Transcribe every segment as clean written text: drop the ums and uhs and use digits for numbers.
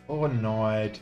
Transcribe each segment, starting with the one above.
Oh, annoyed.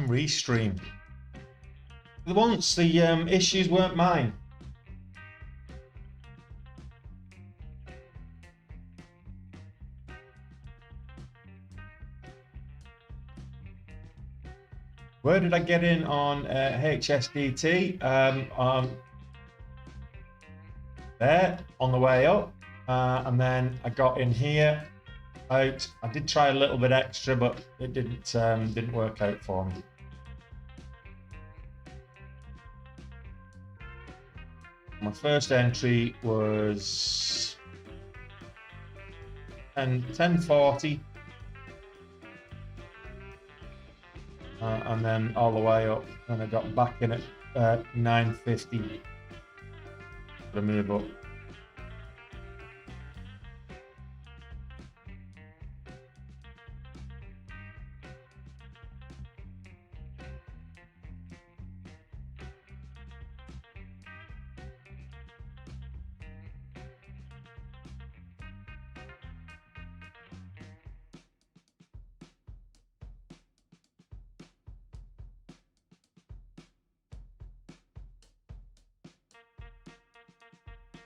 Restream. Once the issues weren't mine. Where did I get in on HSDT? There on the way up, and then I got in here. I did try a little bit extra, but it didn't work out for me. My first entry was 1040, and then all the way up, and I got back in at 950 for the move up.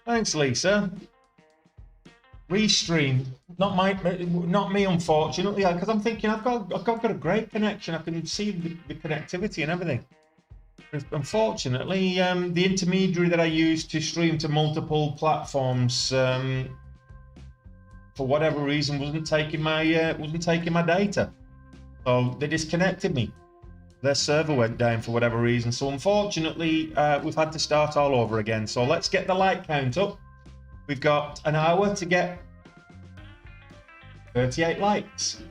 Thanks, Lisa. Restream, not me, unfortunately, because I'm thinking I've got a great connection. I can see the connectivity and everything. Unfortunately, the intermediary that I use to stream to multiple platforms, for whatever reason, wasn't taking my data, so they disconnected me. Their server went down for whatever reason. So unfortunately, we've had to start all over again. So let's get the like count up. We've got an hour to get 38 likes.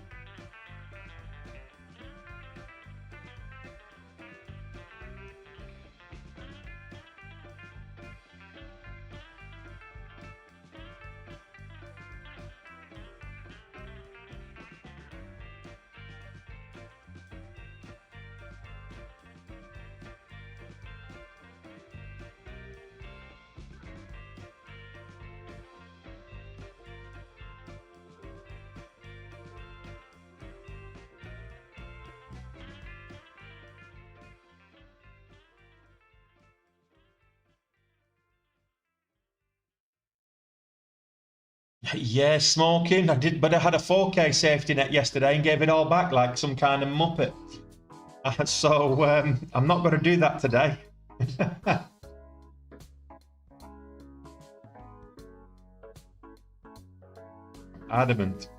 Yeah, smoking. I did, but I had a 4K safety net yesterday and gave it all back like some kind of muppet. So I'm not going to do that today. Adamant.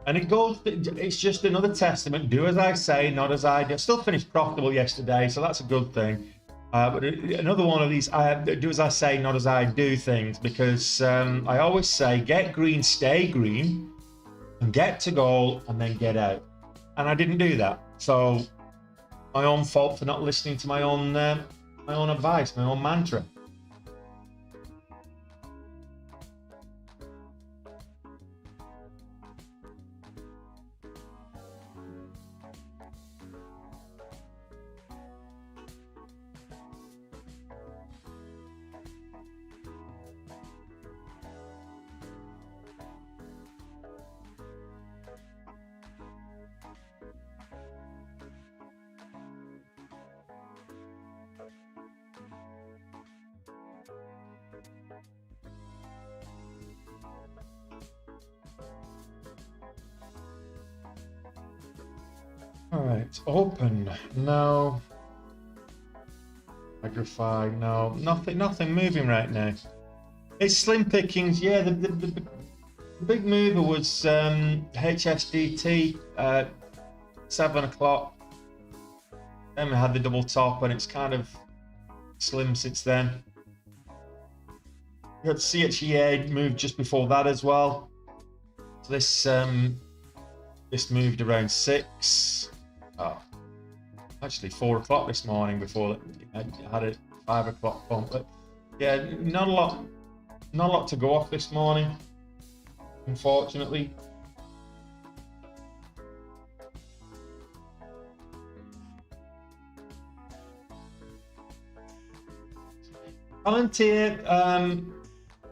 And it goes, it's just another testament. Do as I say, not as I do. Still finished profitable yesterday, so that's a good thing. But another one of these, I do as I say, not as I do things, because I always say, get green, stay green, and get to goal, and then get out. And I didn't do that. So my own fault for not listening to my own advice, my own mantra. All right, open. No. Magnify. No. Nothing moving right now. It's slim pickings. Yeah, the big mover was HSDT at 7 o'clock. Then we had the double top, and it's kind of slim since then. We had CHEA moved just before that as well. So this moved around 6. Oh, actually 4 o'clock this morning before I had a 5 o'clock pump. But yeah, not a lot to go off this morning, unfortunately. Palantir,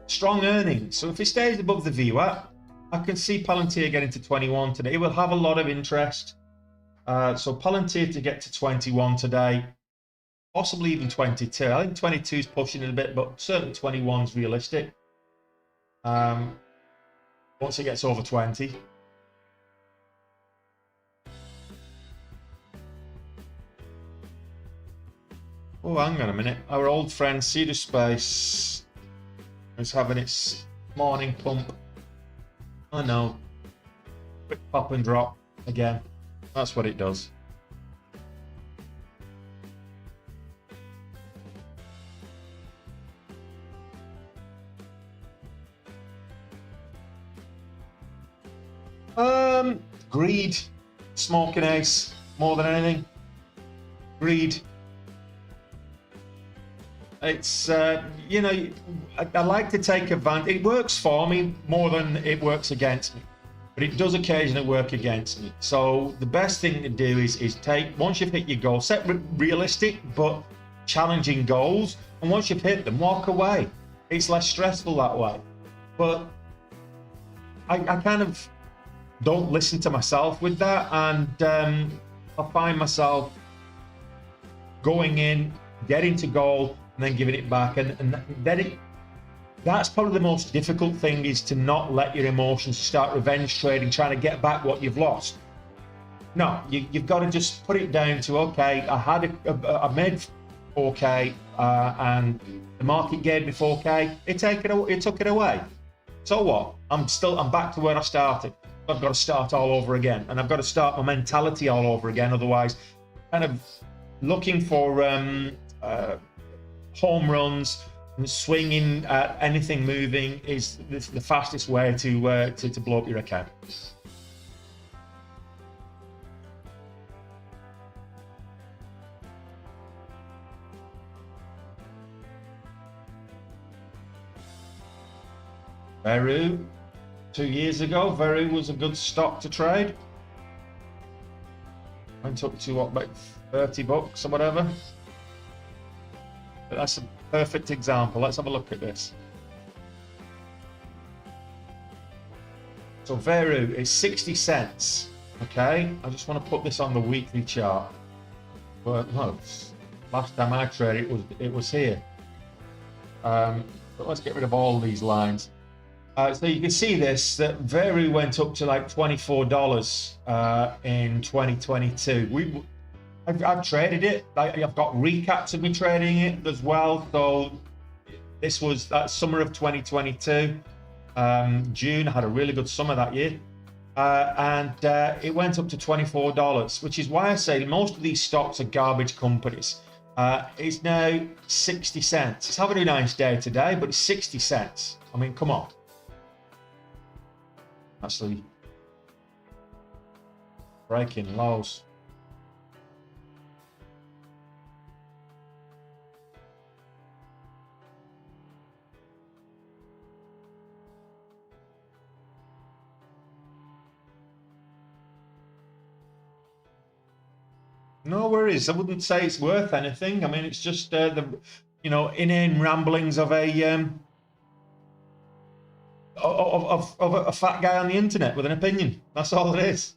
strong earnings. So if it stays above the VWAP, I can see Palantir getting to 21 today. It will have a lot of interest. So Palantir to get to 21 today, possibly even 22. I think 22 is pushing it a bit, but certainly 21 is realistic. Once it gets over 20. Oh, hang on a minute. Our old friend Cedar Space is having its morning pump. I know. Quick pop and drop again. That's what it does. Greed, smoking ace, more than anything. Greed. It's you know, I like to take advantage. It works for me more than it works against me, but it does occasionally work against me. So the best thing to do is take, once you've hit your goal, set realistic but challenging goals, and once you've hit them, walk away. It's less stressful that way. But I kind of don't listen to myself with that, and I find myself going in, getting to goal, and then giving it back, and then that's probably the most difficult thing, is to not let your emotions start revenge trading, trying to get back what you've lost. No, you've got to just put it down to, okay, I made 4K and the market gave me 4K. It took it away. So what? I'm back to where I started. I've got to start all over again, and I've got to start my mentality all over again. Otherwise, kind of looking for home runs and swinging at anything moving is the fastest way to blow up your account. Veru, 2 years ago, Veru was a good stock to trade. Went up to what, about $30 or whatever. But that's a perfect example. Let's have a look at this. So Veru is 60 cents. Okay, I just want to put this on the weekly chart. But no, last time I traded it was here. But let's get rid of all these lines. So you can see this, that Veru went up to like $24 in 2022. I've traded it. I've got recaps of me trading it as well. So this was summer of 2022. June, I had a really good summer that year. And it went up to $24, which is why I say most of these stocks are garbage companies. It's now 60 cents. It's having a nice day today, but it's 60 cents. I mean, come on. Actually, breaking lows. No worries. I wouldn't say it's worth anything. I mean, it's just the, inane ramblings of a of a fat guy on the internet with an opinion. That's all it is.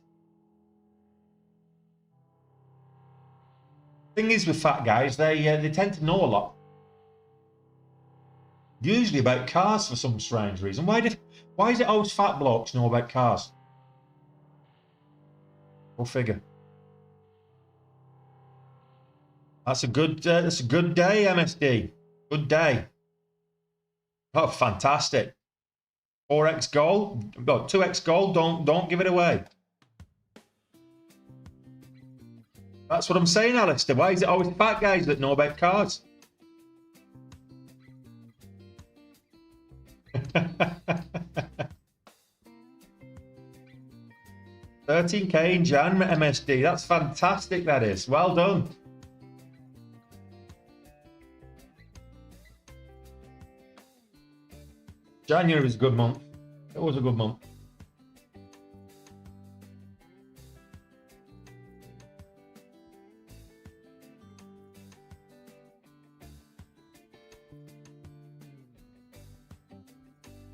Thing is with fat guys, they tend to know a lot. Usually about cars for some strange reason. Why is it always fat blokes know about cars? Go figure. That's a good day, MSD. Good day. Oh, fantastic. 4x gold, 2x gold. Don't give it away. That's what I'm saying, Alistair. Why is it always fat guys that know about cars? $13K in Jan, MSD. That's fantastic. That is. Well done. January was a good month. It was a good month.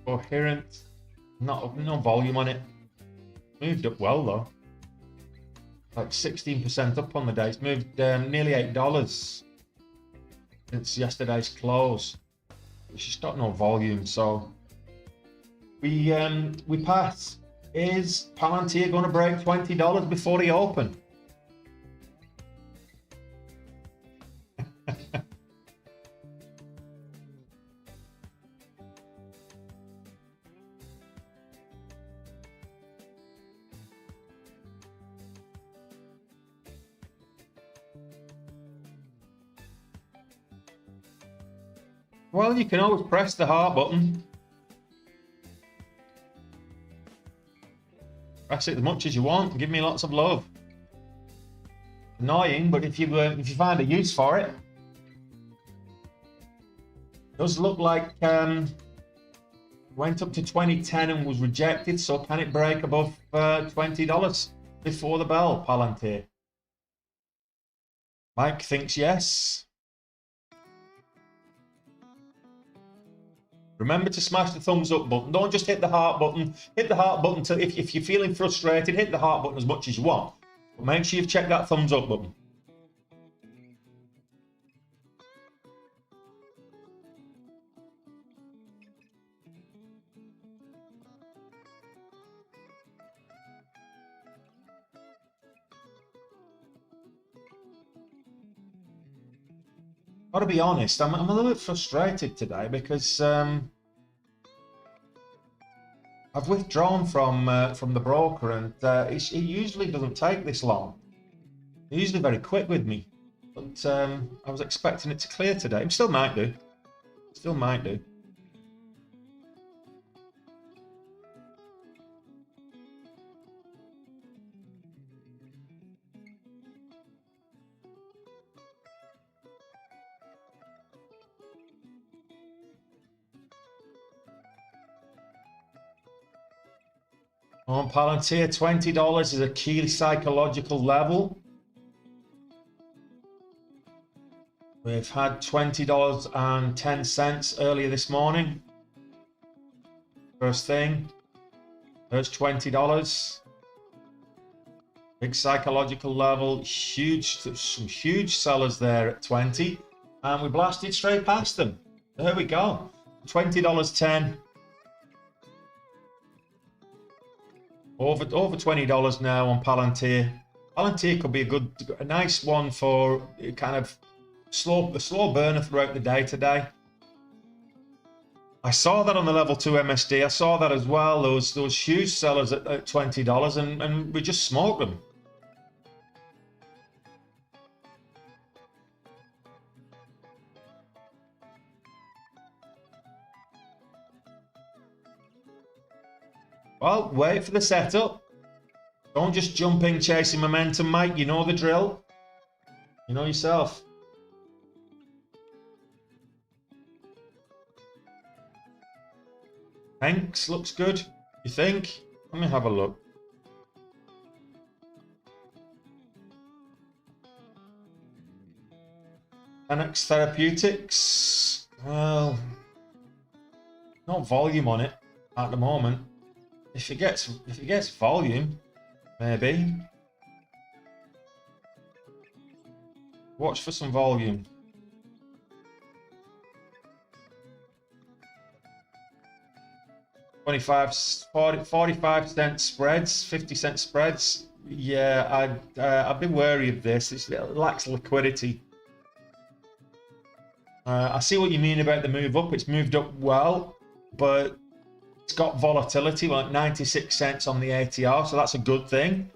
Coherent. No volume on it. Moved up well though. Like 16% up on the day. It's moved nearly $8 since yesterday's close. It's just got no volume, so we pass. Is Palantir going to break $20 before the open? Well, you can always press the heart button. Press it as much as you want. Give me lots of love. Annoying, but if you find a use for it, does look like went up to 2010 and was rejected. So can it break above $20 before the bell, Palantir? Mike thinks yes. Remember to smash the thumbs up button. Don't just hit the heart button. Hit the heart button till if you're feeling frustrated, hit the heart button as much as you want. But make sure you've checked that thumbs up button. Got to be honest, I'm a little bit frustrated today because I've withdrawn from the broker, and it usually doesn't take this long. They're usually very quick with me, but I was expecting it to clear today. It still might do. Still might do. On Palantir, $20 is a key psychological level. We've had $20.10 earlier this morning. First thing, there's $20. Big psychological level, some huge sellers there at 20, and we blasted straight past them. There we go, $20.10. Over $20 now on Palantir. Palantir could be a nice one for kind of a slow burner throughout the day today. I saw that on the level 2 MSD. I saw that as well. Those huge sellers at $20, and we just smoked them. Well, wait for the setup. Don't just jump in chasing momentum, mate. You know the drill. You know yourself. Hanks looks good. You think? Let me have a look. NX Therapeutics. Well, no volume on it at the moment. If it gets volume, maybe. Watch for some volume. 45 cent spreads, 50-cent spreads. Yeah, I'd be wary of this. It lacks liquidity. I see what you mean about the move up. It's moved up well, but it's got volatility, like 96 cents on the ATR, so that's a good thing.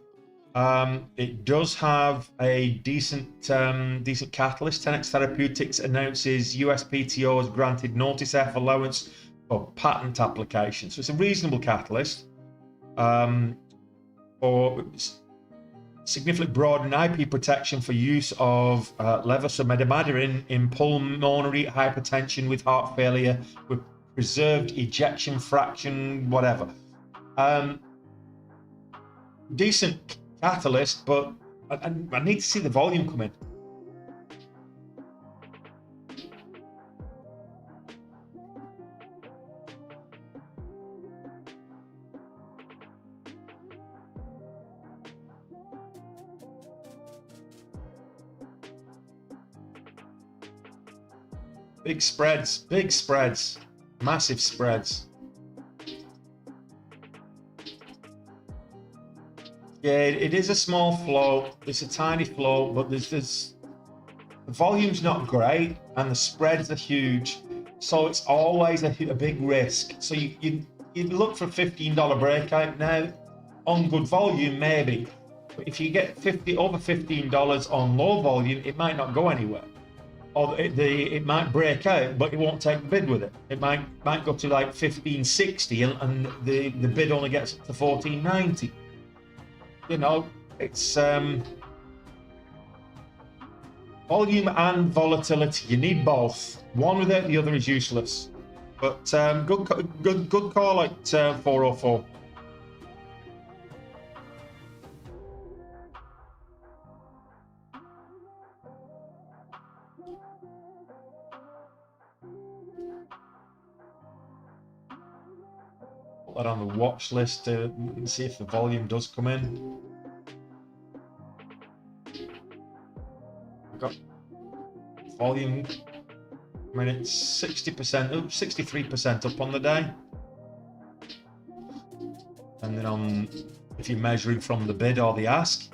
It does have a decent catalyst. 10x Therapeutics announces USPTO has granted notice F allowance for patent application, so it's a reasonable catalyst for significantly broaden IP protection for use of levodopa in pulmonary hypertension with heart failure with preserved ejection fraction, whatever. Decent catalyst, but I need to see the volume come in. Big spreads, massive spreads. Yeah, it is a small float. It's a tiny float, but there's the volume's not great and the spreads are huge, so it's always a big risk. So you look for a $15 breakout now on good volume, maybe, but if you get over $15 on low volume, it might not go anywhere. Or it might break out, but it won't take the bid with it. It might go to like 1560 and the bid only gets to 1490. You know, it's volume and volatility. You need both. One without the other is useless. But good call at 404. Put that on the watch list to see if the volume does come in. I've got volume. I mean, it's 60% up, 63% up on the day. And then if you're measuring from the bid or the ask.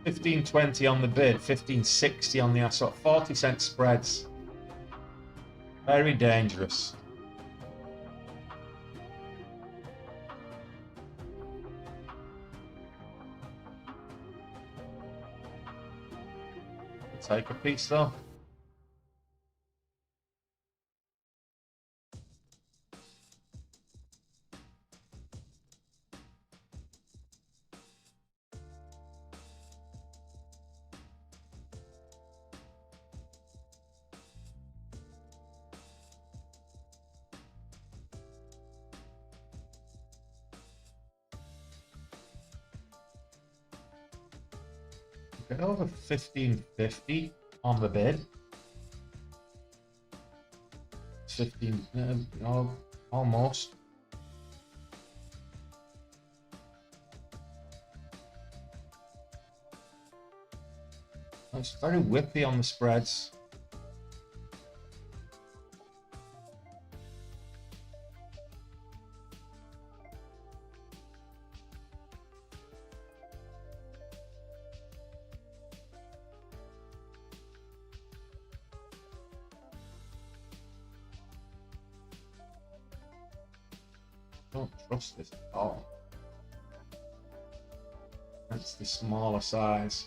$15.20 on the bid, $15.60 on the ask. 40-cent spreads. Very dangerous. Take a piece though. Get over 1550 on the bid. 15, almost. It's very whippy on the spreads. don't trust this at all. That's the smaller size.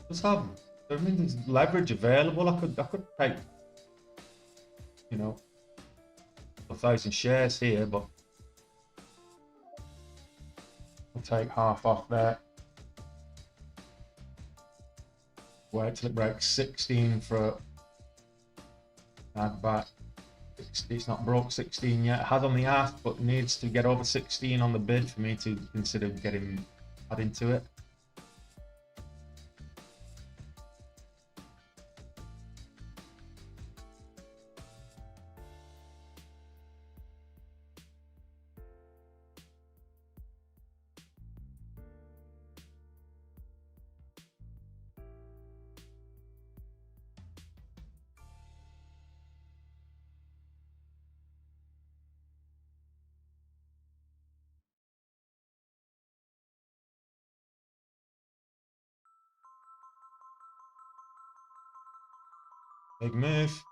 Let's have, I mean, there's leverage available. I could take, you know, 1,000 shares here, but I'll take half off there. Wait till it breaks 16 for add back. It's not broke 16 yet. It has on the ask, but needs to get over 16 on the bid for me to consider adding to it. Big move.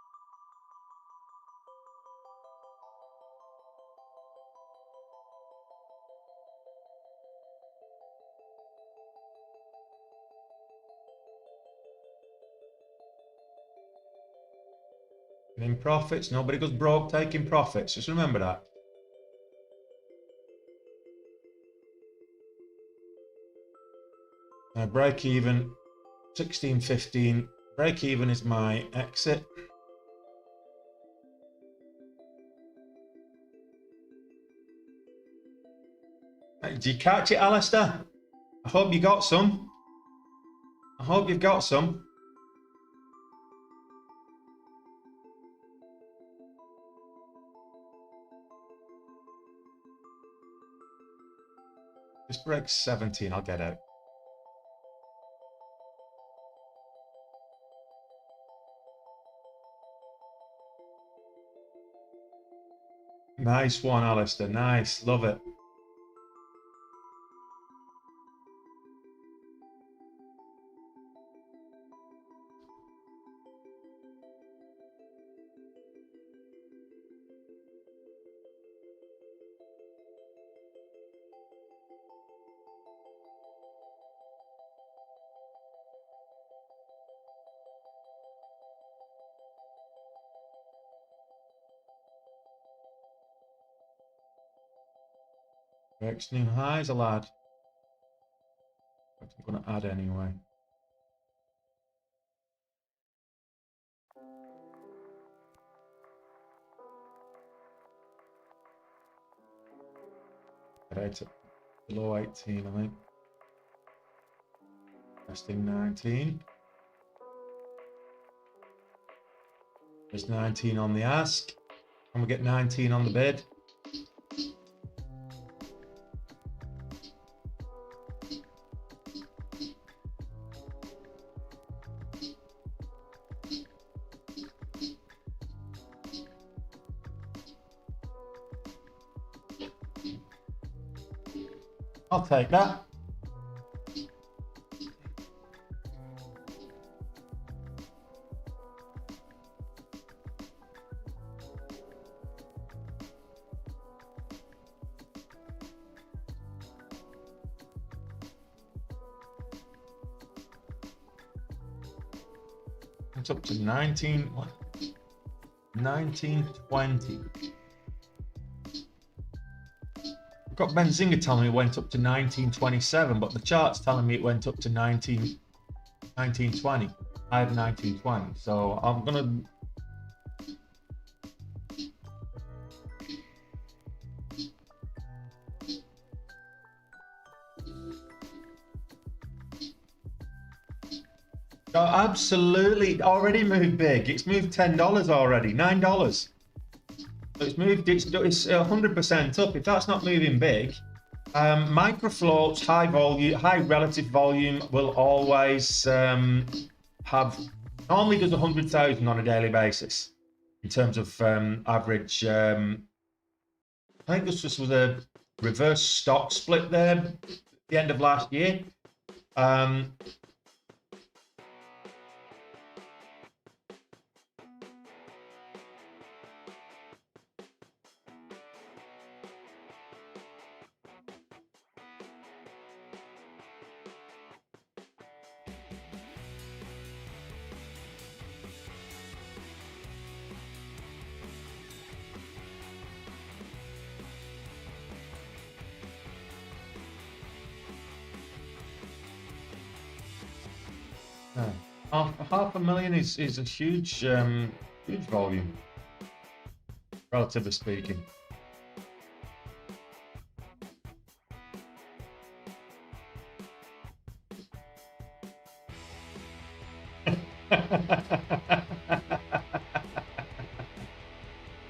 In profits, nobody goes broke taking profits. Just remember that. Break even, 16.15. Break even is my exit. Did you catch it, Alistair? I hope you got some. I hope you've got some. This breaks 17, I'll get out. Nice one, Alistair. Nice. Love it. Breaks new highs, a lad. I'm going to add anyway. Right at below 18, I think. Testing 19. There's 19 on the ask. Can we get 19 on the bid? I'll take that. It's up to 1920. I've got Benzinga telling me it went up to 1927, but the chart's telling me it went up to 1920. I have 1920, so I'm gonna. Oh, absolutely, already moved big. It's moved $10 already, $9. So it's moved. It's 100% up. If that's not moving big, micro floats, high volume, high relative volume will always have. Normally does 100,000 on a daily basis in terms of average. I think this just was a reverse stock split there at the end of last year. No. Half a million is a huge huge volume, relatively speaking.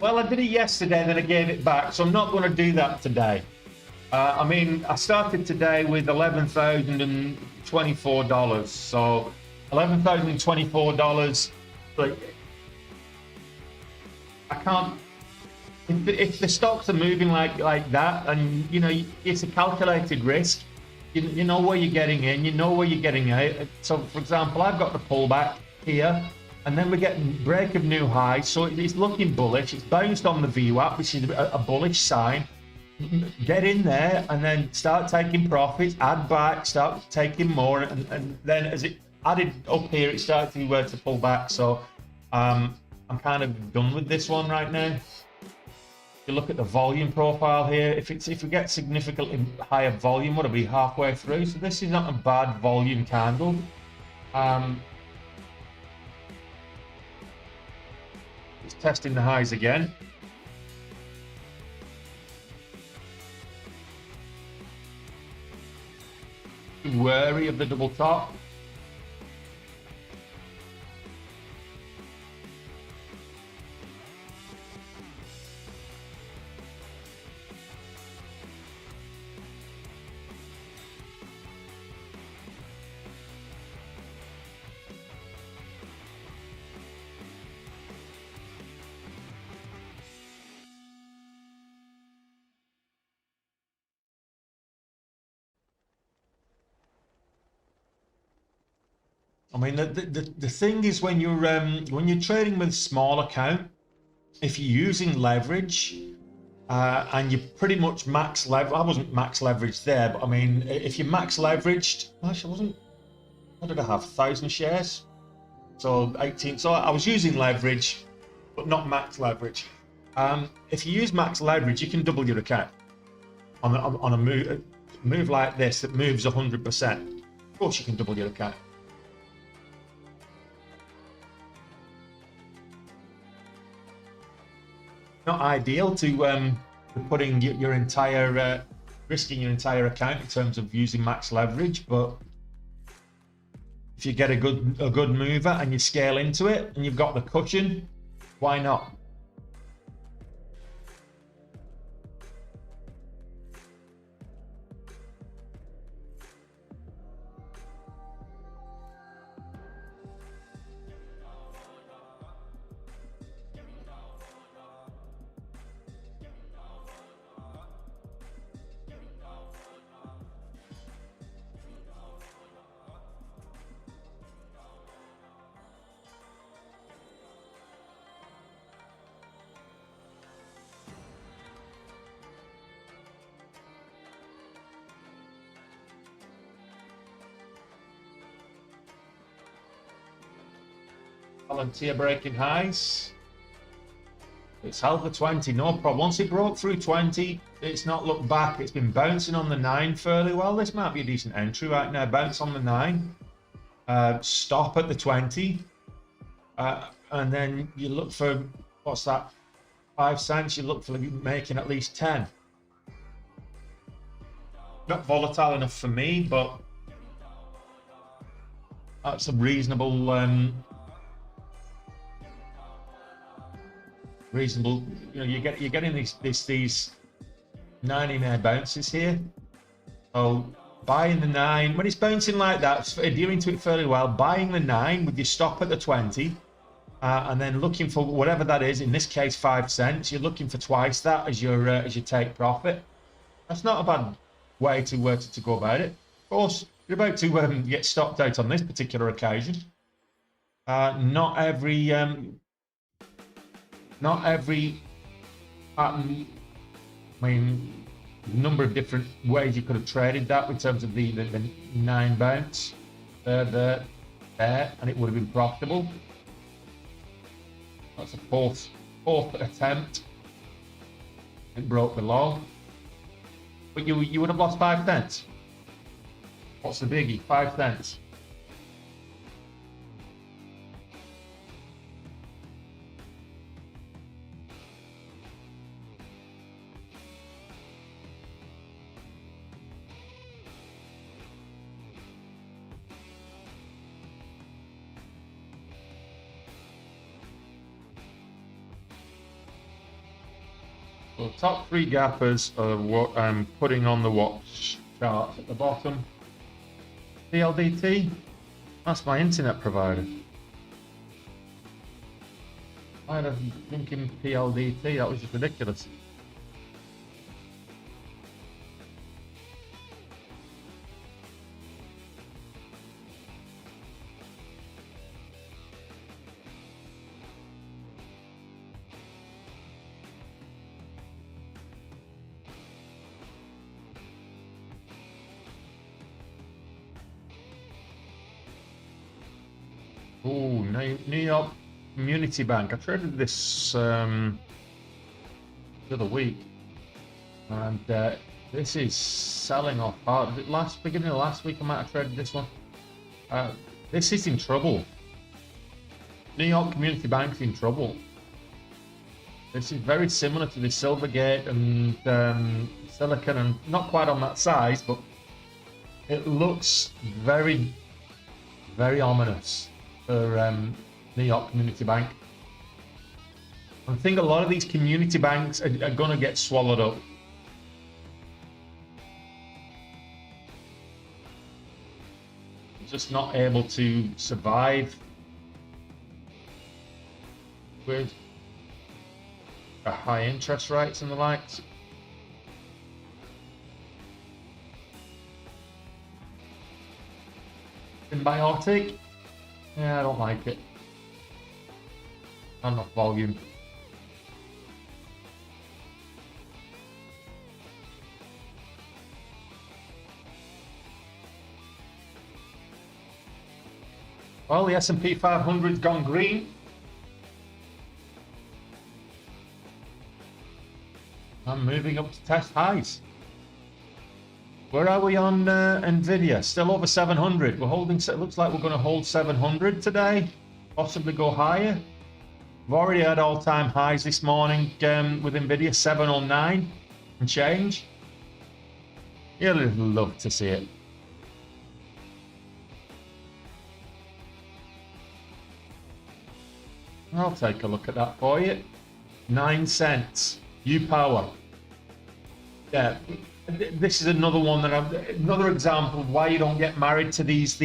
Well, I did it yesterday, then I gave it back, so I'm not going to do that today. I mean, I started today with $11,024, so $11,024. But I can't. If the stocks are moving like that, and you know it's a calculated risk, you know where you're getting in, you know where you're getting out. So, for example, I've got the pullback here, and then we're getting break of new highs, so it's looking bullish. It's bounced on the VWAP, which is a bullish sign. Get in there and then start taking profits, add back, start taking more, and then as it added up here, it started to pull back. So I'm kind of done with this one right now. If you look at the volume profile here, if we get significantly higher volume, what are we halfway through? So this is not a bad volume candle. It's testing the highs again. Wary of the double top. I mean, the thing is when you're trading with small account, if you're using leverage and you pretty much max leverage, I wasn't max leveraged there, but I mean, if you max leveraged, actually, I wasn't. What did I have? 1,000 shares, so 18. So I was using leverage, but not max leverage. If you use max leverage, you can double your account on a move like this that moves 100%. Of course, you can double your account. Not ideal to putting your entire risking your entire account in terms of using max leverage, but if you get a good mover and you scale into it and you've got the cushion, why not? Volunteer breaking highs. It's held the 20, no problem. Once it broke through 20, it's not looked back. It's been bouncing on the 9 fairly well. This might be a decent entry right now. Bounce on the 9, stop at the 20, and then you look for, what's that, 5 cents? You look for making at least 10. Not volatile enough for me, but that's a reasonable you know, you're getting these 90-minute bounces here. So buying the 9 when it's bouncing like that, adhering to it fairly well, buying the 9 with your stop at the 20, and then looking for whatever that is, in this case 5 cents. You're looking for twice that as your take profit. That's not a bad way to go about it. Of course, you're about to get stopped out on this particular occasion. Not every pattern. I mean, a number of different ways you could have traded that in terms of the 9 bounce there, and it would have been profitable. That's a fourth attempt. It broke the law, but you would have lost 5 cents. What's the biggie? 5 cents. Well, top three gappers are what I'm putting on the watch chart at the bottom. PLDT, that's my internet provider. I had a thinking PLDT, that was just ridiculous. Oh, New York Community Bank. I traded this the other week, and this is selling off hard. Beginning of last week, I might have traded this one. This is in trouble. New York Community Bank's in trouble. This is very similar to the Silvergate and Silicon, and not quite on that size, but it looks very, very ominous for New York Community Bank. I think a lot of these community banks are going to get swallowed up. Just not able to survive with the high interest rates and the likes. Symbiotic? Yeah, I don't like it. Not enough volume. Well, the S&P 500's gone green. I'm moving up to test highs. Where are we on Nvidia? Still over 700. We're holding. It looks like we're going to hold 700 today. Possibly go higher. We've already had all-time highs this morning with Nvidia, 709 and change. You'll love to see it. I'll take a look at that for you. 9 cents. U-Power. Yeah. This is another one that another example of why you don't get married to these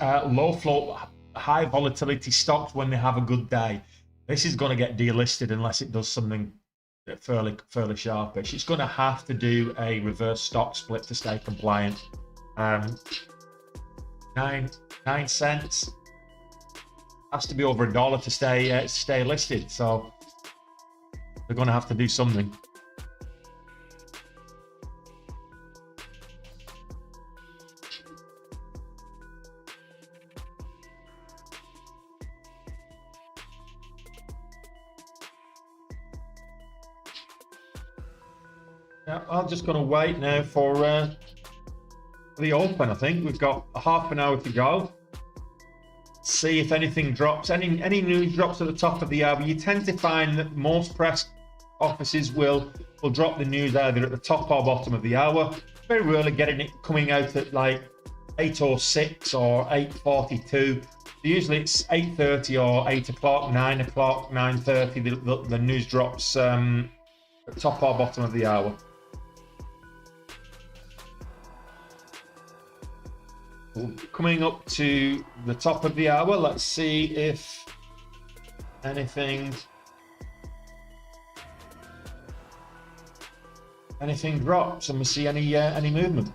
low float, high volatility stocks when they have a good day. This is going to get delisted unless it does something fairly sharpish. It's going to have to do a reverse stock split to stay compliant. 9 cents has to be over $1 to stay listed. So they're going to have to do something. Yeah, I'm just going to wait now for the open. I think we've got half an hour to go. See if anything drops. Any news drops at the top of the hour. You tend to find that most press offices will drop the news either at the top or bottom of the hour. Very rarely getting it coming out at like 8:06 or 8:42. Usually it's 8:30 or 8 o'clock, 9 o'clock, 9:30. The news drops at top or bottom of the hour. Coming up to the top of the hour, let's see if anything drops and we see any movement.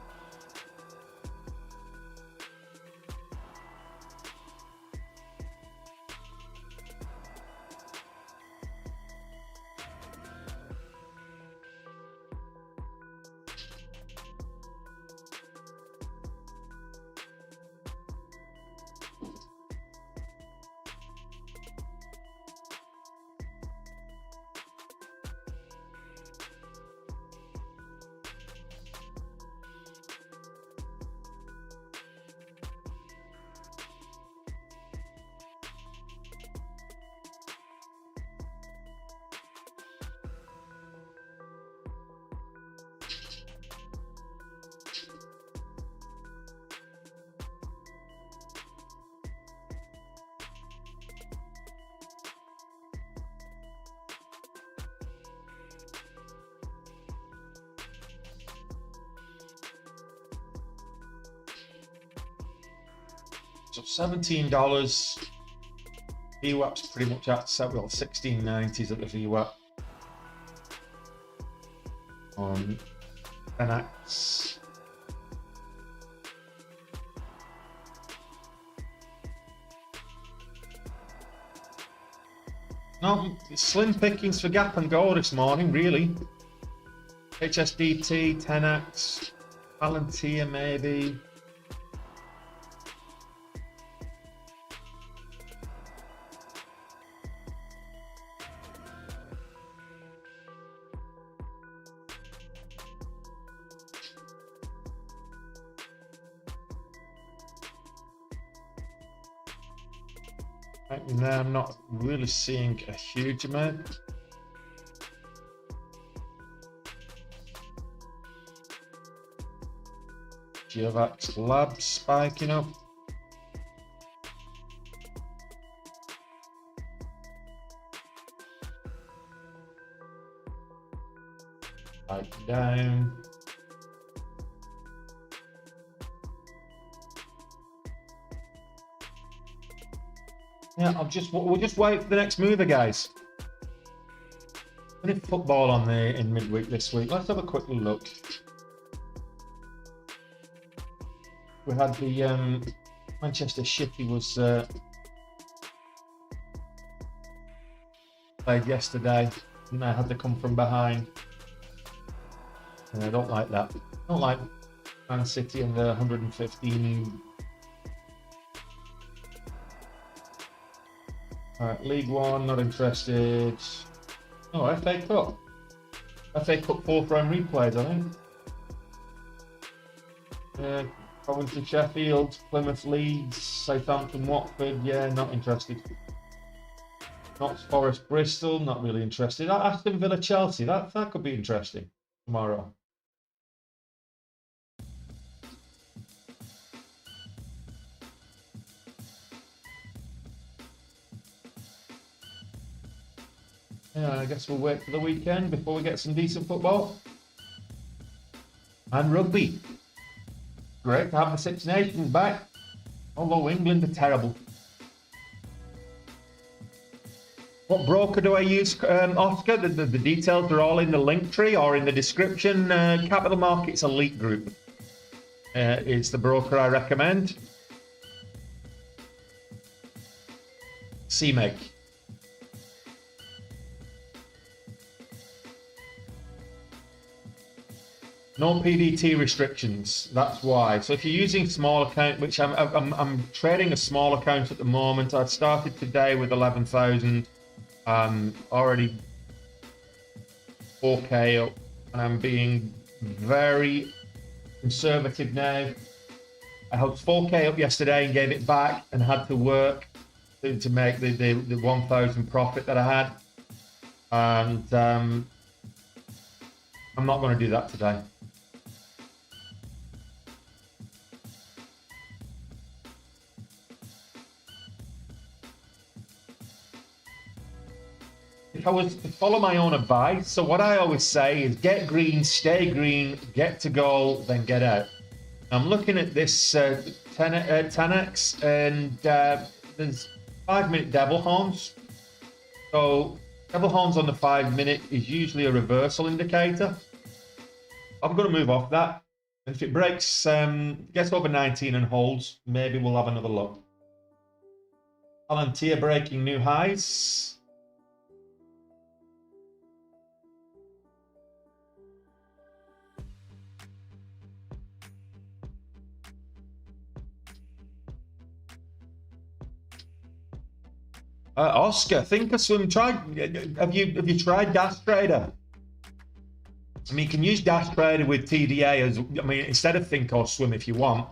So $17. VWAP's pretty much at 1690s at the VWAP on NX. No, slim pickings for Gap and Go this morning, really. HSDT, 10X, Palantir maybe. Right now, I'm not really seeing a huge amount. Geovax Labs spiking up. Spike down. Yeah, we'll just wait for the next mover, guys. Any football on there in midweek this week? Let's have a quick look. We had the Manchester City was played yesterday, and they had to come from behind. And I don't like that. I don't like Man City and the 115. Alright, League One, not interested. Oh, FA Cup. FA Cup fourth round replays, I think. Coventry, Sheffield, Plymouth, Leeds, Southampton, Watford. Yeah, not interested. Notts Forest, Bristol, not really interested. Aston Villa, Chelsea. That could be interesting tomorrow. Yeah, I guess we'll wait for the weekend before we get some decent football. And rugby. Great to have the Six Nations back, although England are terrible. What broker do I use, Oscar? The details are all in the link tree or in the description. Capital Markets Elite Group is the broker I recommend. CMEG. No PDT restrictions. That's why. So if you're using small account, which I'm trading a small account at the moment. I started today with 11,000. Already 4K up, and I'm being very conservative now. I held 4K up yesterday and gave it back, and had to work to make the 1,000 profit that I had. And I'm not going to do that today. If I was to follow my own advice, so what I always say is get green, stay green, get to goal, then get out. I'm looking at this 10x, and there's 5-minute devil horns. So devil horns on the 5-minute is usually a reversal indicator. I'm going to move off that. And if it breaks, gets over 19 and holds, maybe we'll have another look. Palantir breaking new highs. Oscar, Thinkorswim, have you tried Dash Trader? I mean, you can use Dash Trader with TDA as, I mean, instead of Thinkorswim if you want.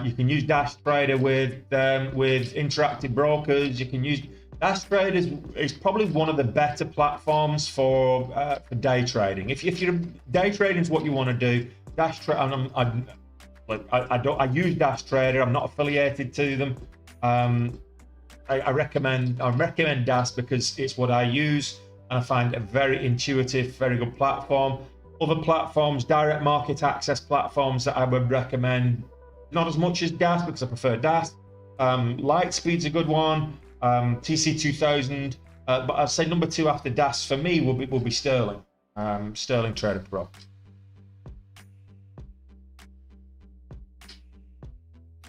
You can use Dash Trader with interactive brokers. You can use Dash Trader is probably one of the better platforms for day trading. If you're day trading is what you want to do, Dash Trader. I use Dash Trader. I'm not affiliated to them. I recommend Dash because it's what I use, and I find it a very intuitive, very good platform. Other platforms, direct market access platforms that I would recommend, not as much as Dash because I prefer Dash. Lightspeed's a good one. TC2000. But I'd say number 2 after DAS for me will be Sterling. Sterling Trader Pro.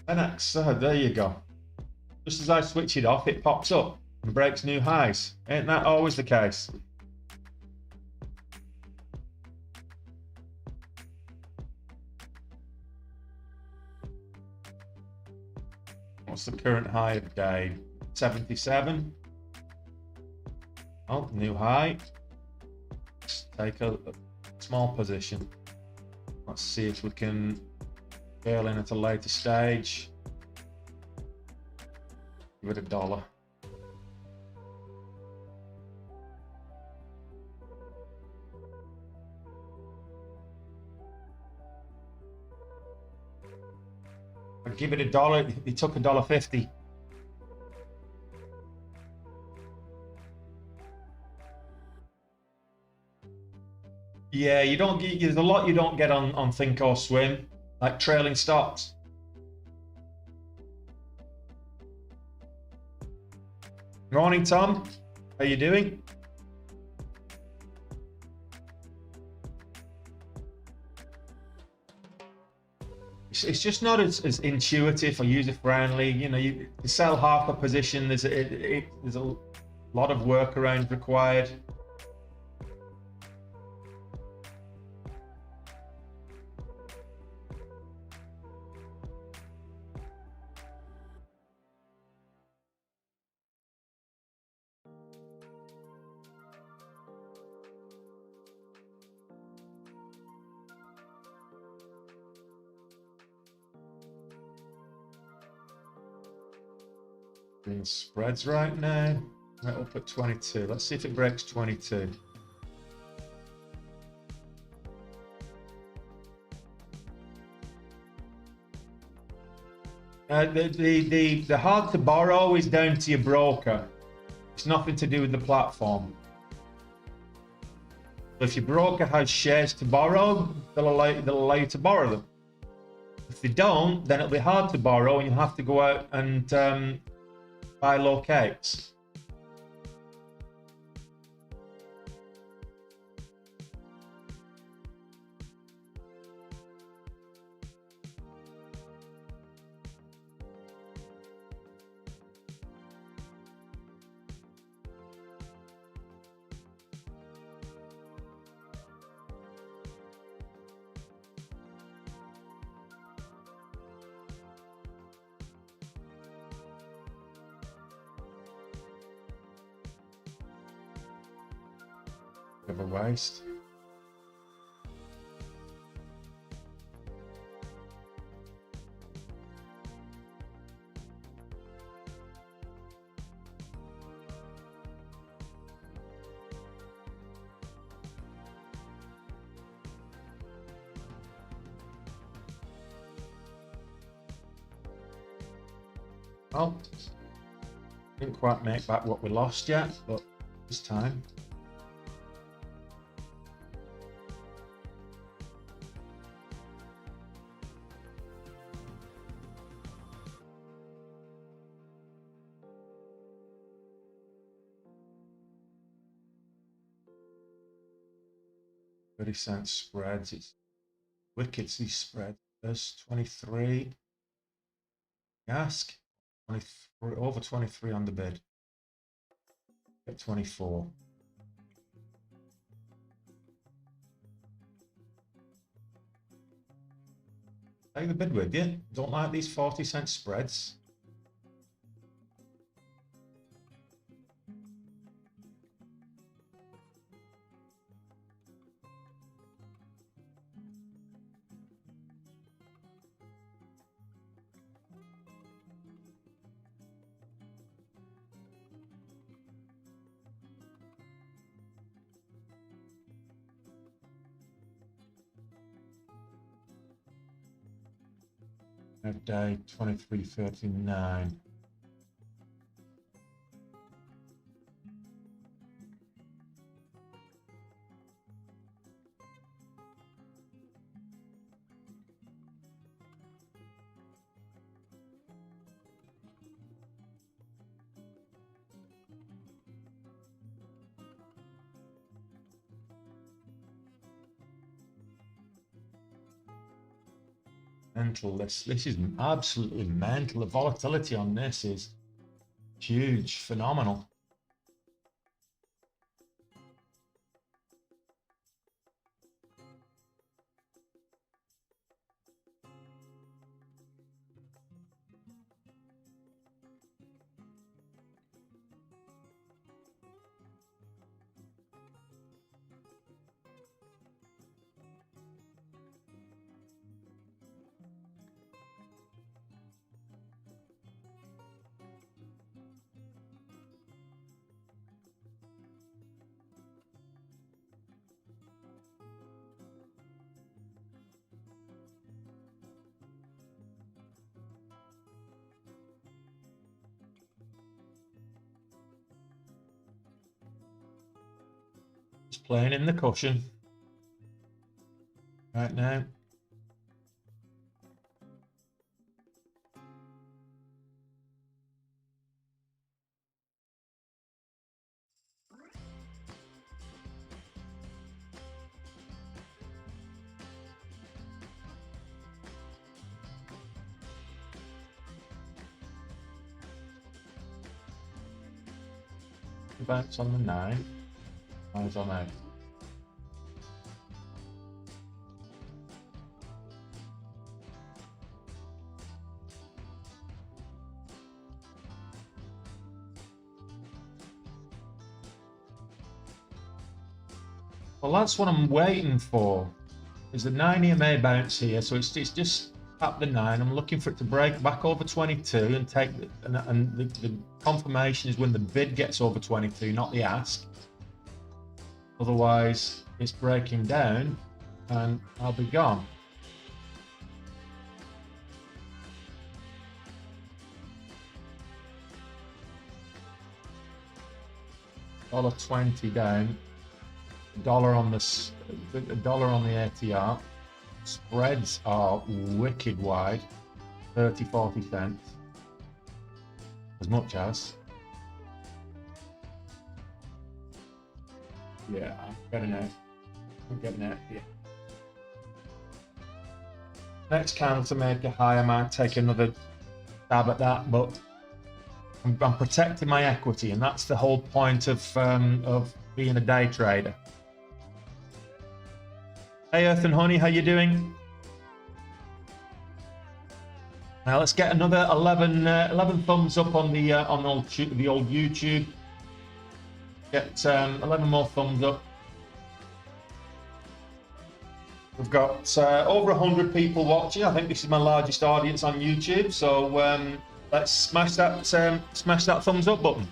NX, there you go. Just as I switch it off, it pops up and breaks new highs. Ain't that always the case? What's the current high of the day? 77. Oh, new high. Let's take a small position. Let's see if we can bail in at a later stage. Give it $1. I'd give it $1. He took $1.50. Yeah, you don't get. There's a lot you don't get on Think or Swim, like trailing stocks. Morning, Tom. How you doing? It's just not as intuitive or user friendly. You know, you sell half a position. There's a lot of workaround required. Doing spreads right now. Right up at 22. Let's see if it breaks 22. The hard to borrow is down to your broker. It's nothing to do with the platform. So if your broker has shares to borrow, they'll allow you to borrow them. If they don't, then it'll be hard to borrow, and you'll have to go out and buy locates. Bit of a waste. Well, didn't quite make back what we lost yet, but this time. $0.30 spreads. It's wicked, these spreads. There's 23. Ask 23, over 23 on the bid. Get 24. Take the bid with you. Don't like these 40-cent spreads. Day 23.39. Mental. This is absolutely mental. The volatility on this is huge, phenomenal. Just playing in the cushion right now. Bounce on the 9. Eyes on 8. Well, that's what I'm waiting for. Is the 9 EMA bounce here? So it's just at the 9. I'm looking for it to break back over 22 and take the confirmation is when the bid gets over 22, not the ask. Otherwise, it's breaking down, and I'll be gone. $1.20 down. Dollar on the ATR. Spreads are wicked wide, 30-40 cents, as much as. Yeah, I'm getting out. Yeah. Next candle to make a high, I might take another stab at that, but I'm protecting my equity, and that's the whole point of being a day trader. Hey Earth and Honey, how you doing? Now let's get another 11 thumbs up on the old YouTube. Get 11 more thumbs up. We've got over 100 people watching. I think this is my largest audience on YouTube. So let's smash that thumbs up button.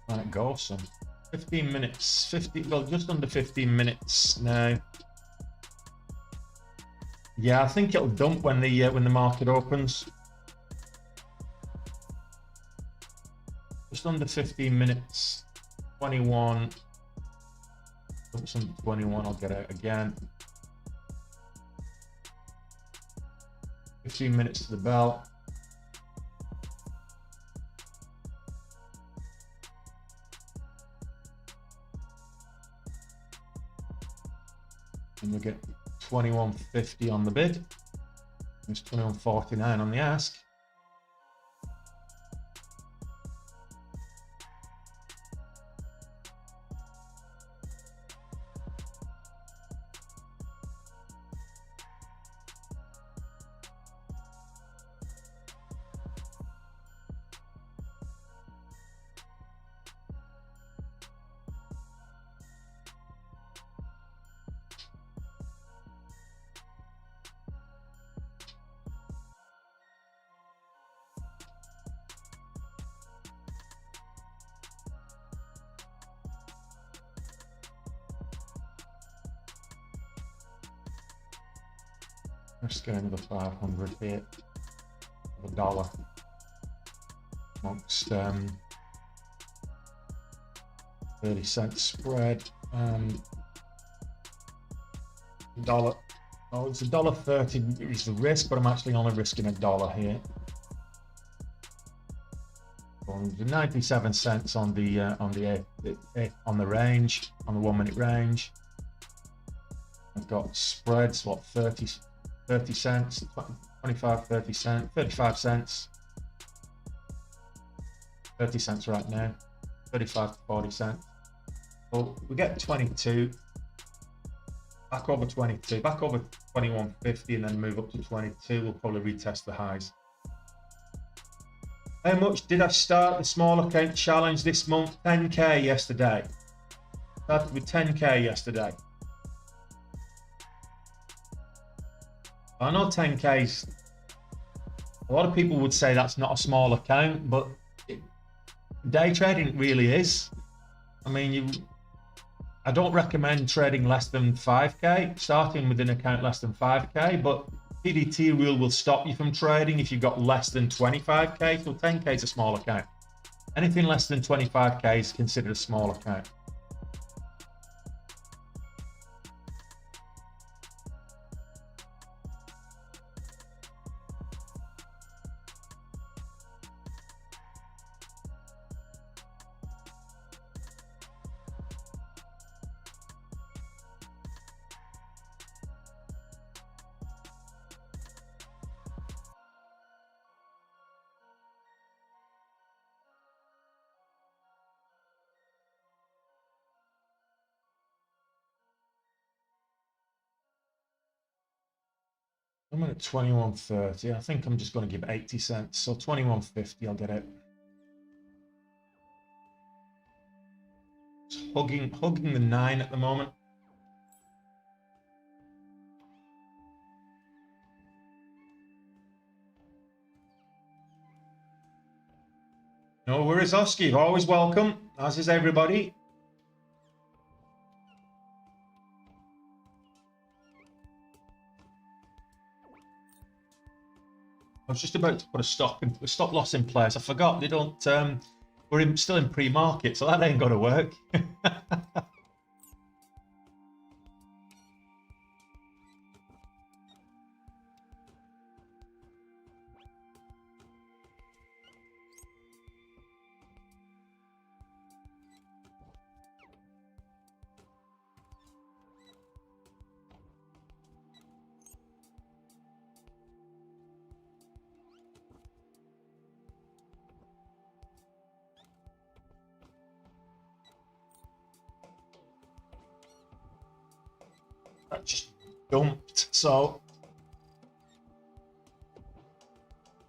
Might go some. 15 minutes, 50, well, just under 15 minutes now. Yeah, I think it'll dump when the market opens. Just under 15 minutes, 21. Dumps under 21, I'll get out again. 15 minutes to the bell. And we get 21.50 on the bid. It's 21.49 on the ask. Let's get another 500 here. $1 amongst 30-cent spread. Dollar. Oh, it's $1.30 is the risk, but I'm actually only risking $1 here. 97 cents on the range, on the 1 minute range. I've got spreads, what, 30 cents, 25, 30 cents, 35 cents, 30 cents right now, 35 to 40 cents. Well, we get 22, back over 22, back over 21.50, and then move up to 22. We'll probably retest the highs. How much did I start the small account challenge this month? 10K yesterday. Started with 10K yesterday. I know 10K's, a lot of people would say that's not a small account, but day trading really is. I mean, I don't recommend trading less than 5K, starting with an account less than 5K, but PDT rule will stop you from trading if you've got less than 25K, so 10K is a small account. Anything less than 25K is considered a small account. I'm at 21.30. I think I'm just going to give 80 cents. So 21.50, I'll get it. It's hugging the 9 at the moment. No worries, Oski. Always welcome, as is everybody. I was just about to put a stop loss in place. I forgot they don't. We're still in pre-market, so that ain't gonna work. That just dumped. So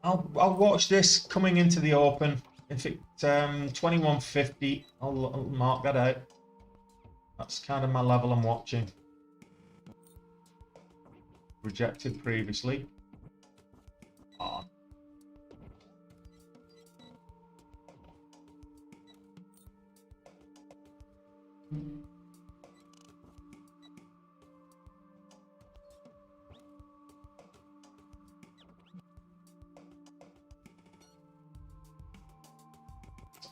I'll watch this coming into the open. If it 21.50, I'll mark that out. That's kind of my level I'm watching. Rejected previously. Oh.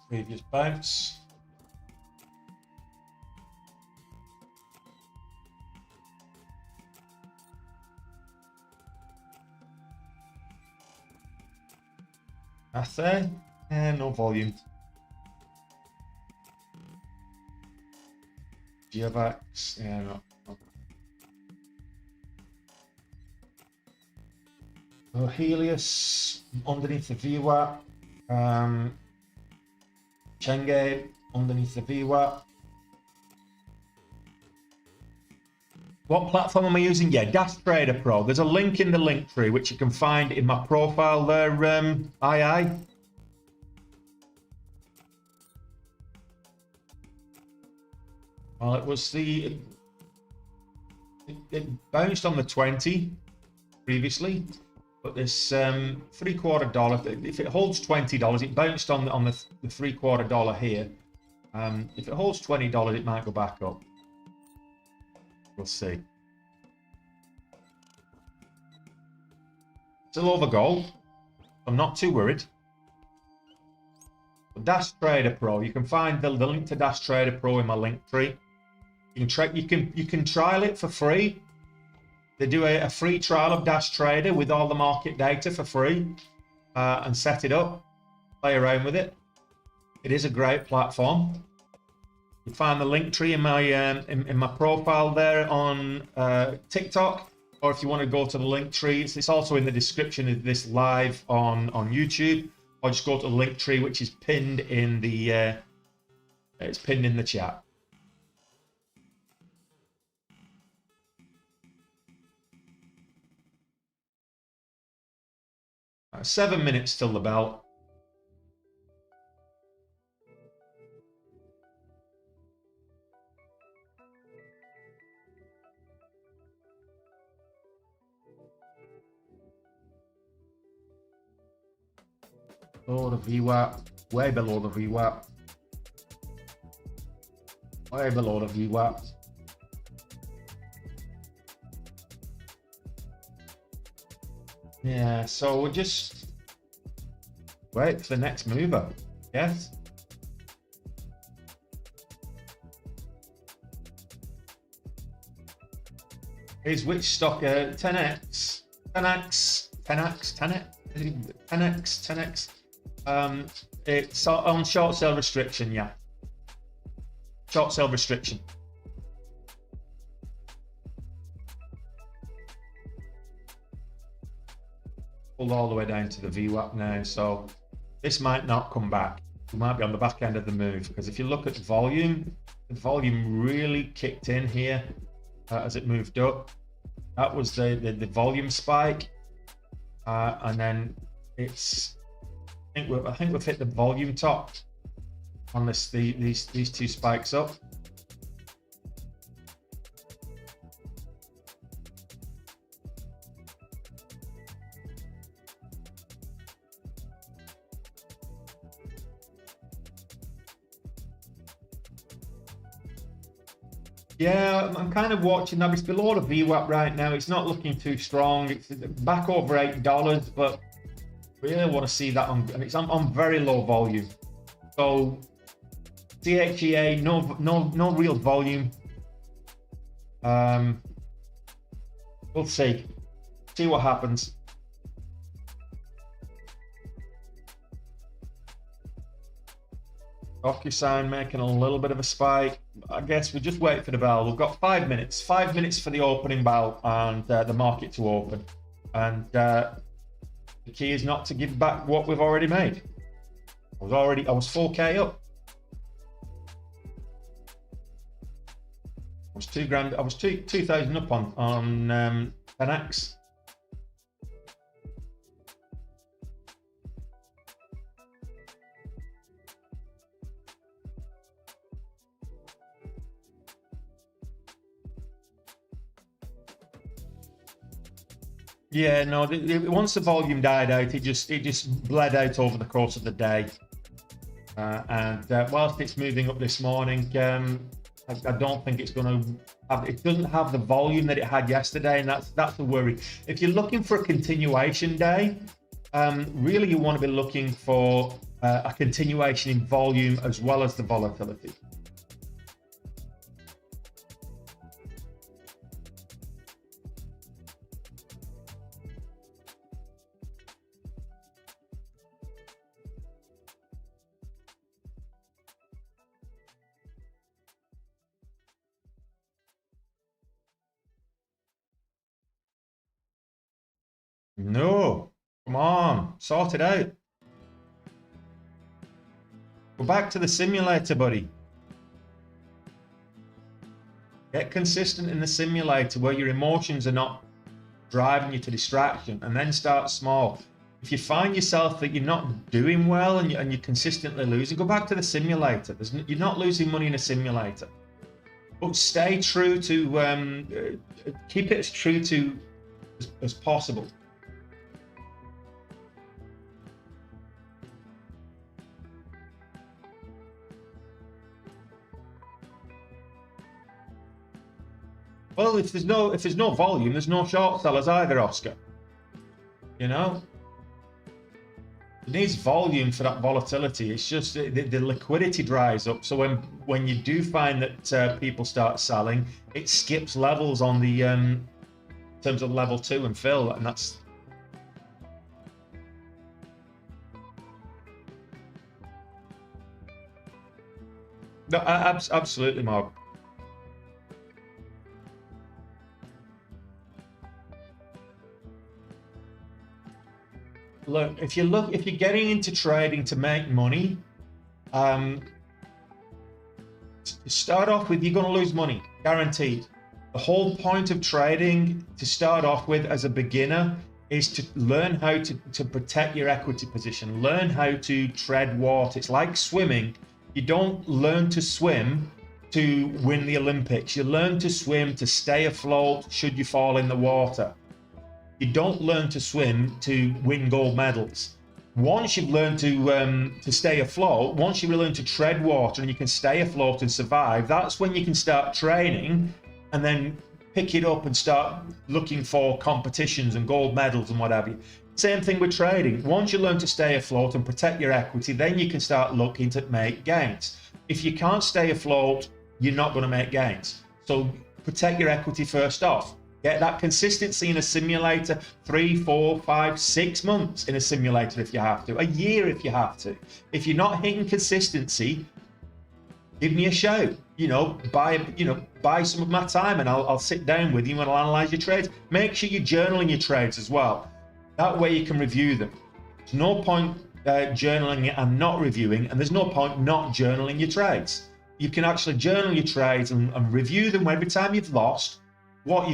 Previous bounce. That's it. And no volume. Geovax. Yeah, no. So Helios underneath the VWAP. Chenge underneath the VWAP. What platform am I using? Yeah, Dash Trader Pro. There's a link in the link tree which you can find in my profile there, II. Well, it was it bounced on the 20 previously, but this $0.75. If it holds $20, it bounced on the $0.75 here. If it holds $20, it might go back up. We'll see. Still over gold. I'm not too worried. But Dash Trader Pro, you can find the link to Dash Trader Pro in my link tree. You can trial it for free. They do a free trial of Dash Trader with all the market data for free, and set it up, play around with it. It is a great platform. You find the link tree in my profile there on TikTok, or if you want to go to the link tree, it's also in the description of this live on YouTube, or just go to the link tree, which is pinned in the it's pinned in the chat. Right, 7 minutes till the bell. Below the VWAP, way below the VWAP, way below the VWAP. Yeah, so we'll just wait for the next mover. Yes. Here's which stock? 10x, 10x, 10x, 10x, 10x, 10x. It's on short sale restriction. Yeah, short sale restriction. Pulled all the way down to the VWAP now, so this might not come back. We might be on the back end of the move, because if you look at the volume really kicked in here as it moved up. That was the volume spike, and then it's. I think we've hit the volume top on these two spikes up. Yeah, I'm kind of watching that. It's below the VWAP right now. It's not looking too strong. It's back over $8, but really want to see that and it's on very low volume. So CHEA, no real volume. We'll see what happens. DocuSign making a little bit of a spike. I guess we just wait for the bell. We've got 5 minutes. 5 minutes for the opening bell and the market to open. And the key is not to give back what we've already made. I was 4K up. I was $2,000. I was 2,000 up on 10x. Yeah, no. Once the volume died out, it just bled out over the course of the day. And whilst it's moving up this morning, I don't think it's going to have, it doesn't have the volume that it had yesterday, and that's the worry. If you're looking for a continuation day, really you want to be looking for a continuation in volume as well as the volatility. No, come on, sort it out. Go back to the simulator, buddy. Get consistent in the simulator where your emotions are not driving you to distraction, and then start small. If you find yourself that you're not doing well and you're consistently losing, go back to the simulator. You're not losing money in a simulator. But stay true to, keep it as true to as possible. Well, if there's no volume, there's no short sellers either, Oscar. You know, it needs volume for that volatility. It's just the liquidity dries up. So when you do find that people start selling, it skips levels on the in terms of level 2 and fill, and that's. No, absolutely, Mark. Look, if you're getting into trading to make money, to start off with, you're going to lose money, guaranteed. The whole point of trading to start off with as a beginner is to learn how to protect your equity position, learn how to tread water. It's like swimming. You don't learn to swim to win the Olympics. You learn to swim to stay afloat should you fall in the water. You don't learn to swim to win gold medals. Once you've learned to stay afloat, once you learn to tread water and you can stay afloat and survive, that's when you can start training and then pick it up and start looking for competitions and gold medals and whatever. Same thing with trading. Once you learn to stay afloat and protect your equity, then you can start looking to make gains. If you can't stay afloat, you're not going to make gains. So protect your equity first off. Get that consistency in a simulator, 3, 4, 5, 6 months in a simulator if you have to, a year if you have to. If you're not hitting consistency, give me a shout. Buy some of my time and I'll sit down with you and I'll analyze your trades. Make sure you're journaling your trades as well. That way you can review them. There's no point journaling it and not reviewing, and there's no point not journaling your trades. You can actually journal your trades and review them every time you've lost. What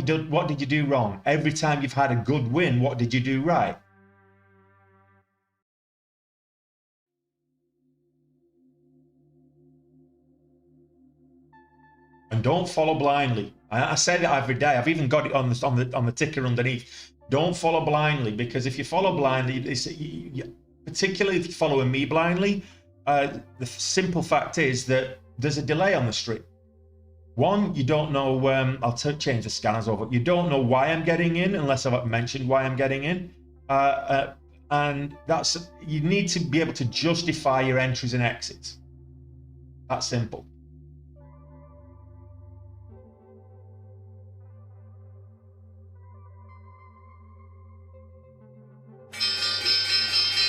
did you do wrong? Every time you've had a good win, what did you do right? And don't follow blindly. I say that every day. I've even got it on the ticker underneath. Don't follow blindly, because if you follow blindly, particularly if you're following me blindly, the simple fact is that there's a delay on the stream. One, you don't know, I'll change the scanners over. You don't know why I'm getting in unless I've mentioned why I'm getting in. And you need to be able to justify your entries and exits. That's simple.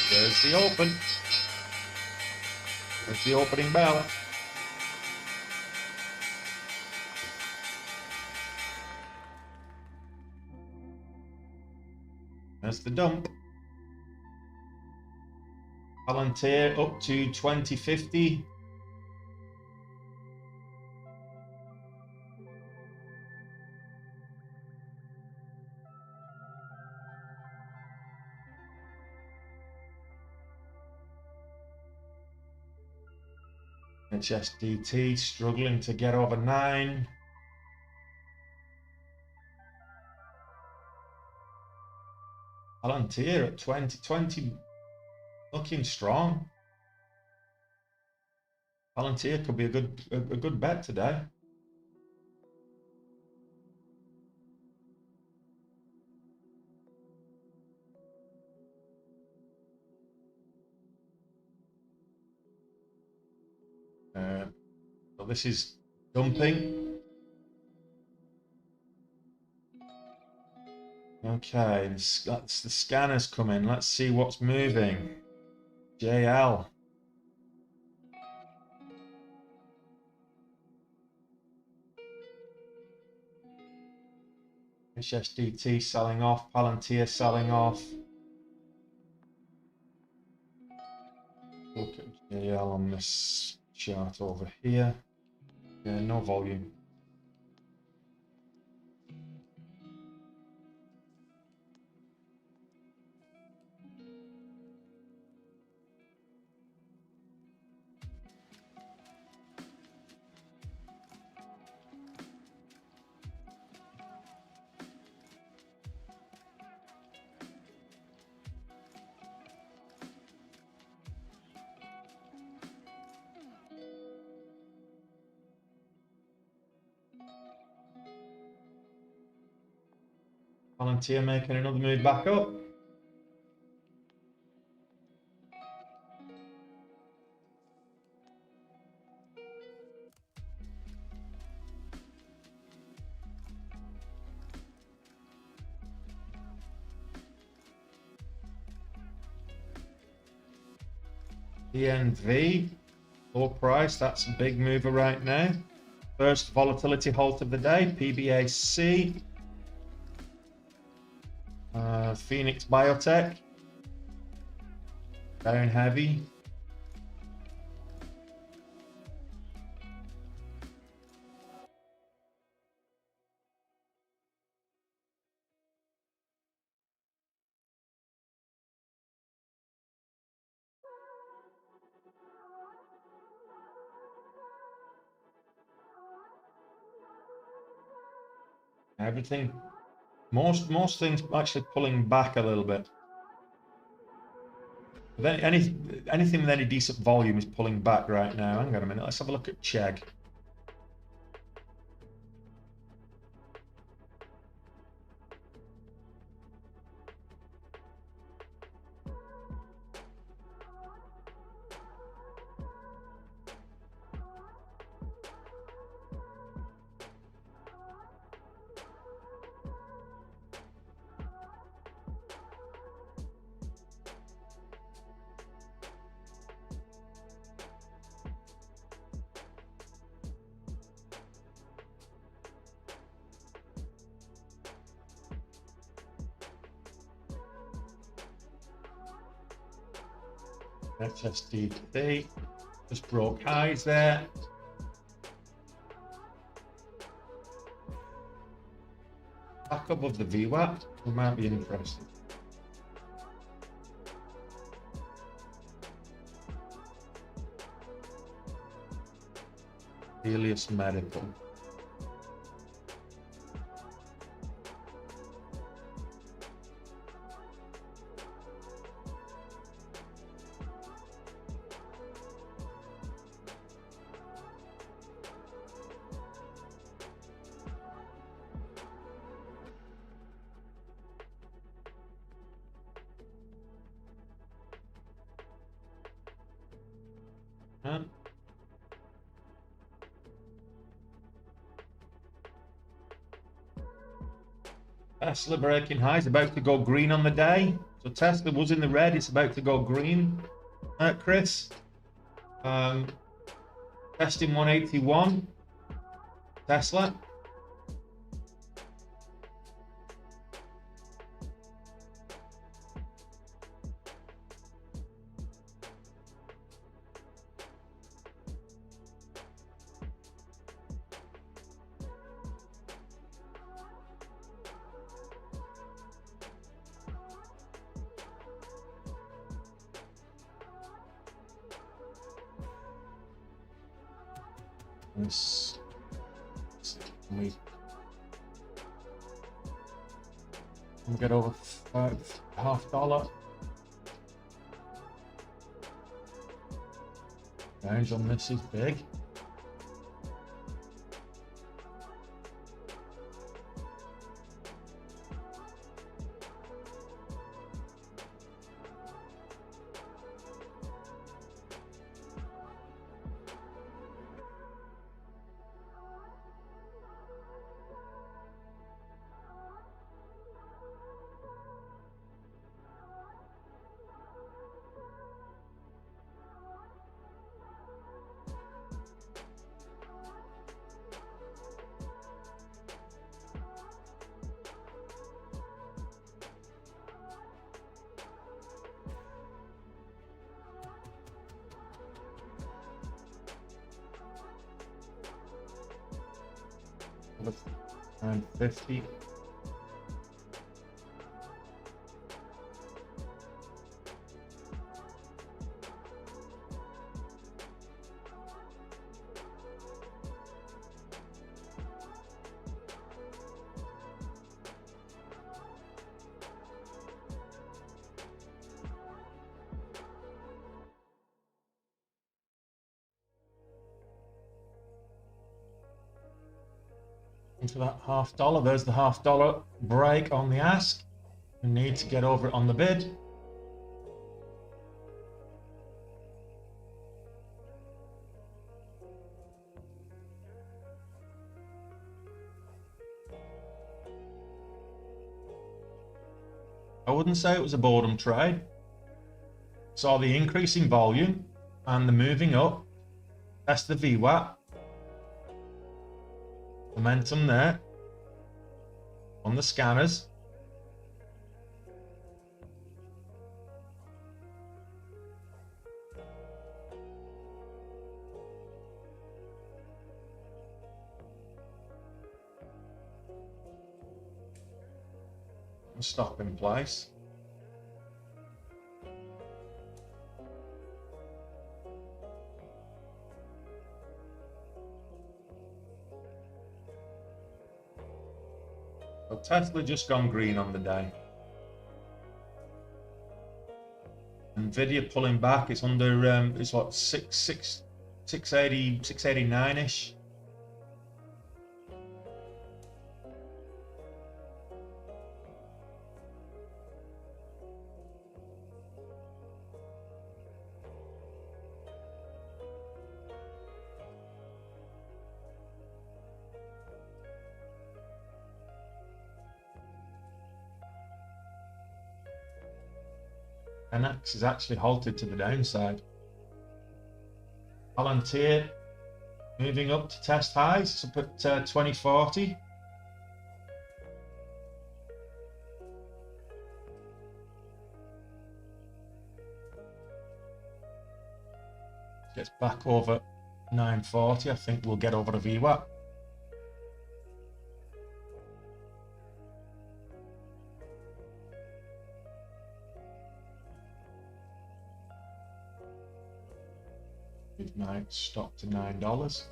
There's the open. There's the opening bell. That's the dump. Palantir up to 2050. HSDT struggling to get over 9. Palantir at 2020, looking strong. Palantir could be a good bet today. So this is dumping. Okay, that's the scanners come in. Let's see what's moving. JL. HSDT selling off, Palantir selling off. Look at JL on this chart over here. Yeah, no volume. Palantir making another move back up. ENV, low price, that's a big mover right now. First volatility halt of the day, PBAC. Phoenix Biotech, down heavy. Everything, most things actually pulling back a little bit. Anything with any decent volume is pulling back right now. Hang on a minute, let's have a look at Chegg. HSDT just broke highs there. Back above the VWAP, we might be interested. Helios Medical. Tesla breaking highs, about to go green on the day. So Tesla was in the red, it's about to go green. Chris, testing 181. Tesla. We get over $5.50. Range on this is big. around 50. For that $0.50, there's the $0.50 break on the ask. We need to get over it on the bid. I wouldn't say it was a boredom trade. Saw the increasing volume and the moving up. That's the VWAP. Momentum there on the scanners. Stop in place. So Tesla just gone green on the day. Nvidia pulling back. It's under. It's what 680, 689-ish. NX is actually halted to the downside. Palantir moving up to test highs. It's up at 2040. Gets back over 940. I think we'll get over the VWAP. Midnight stop to $9.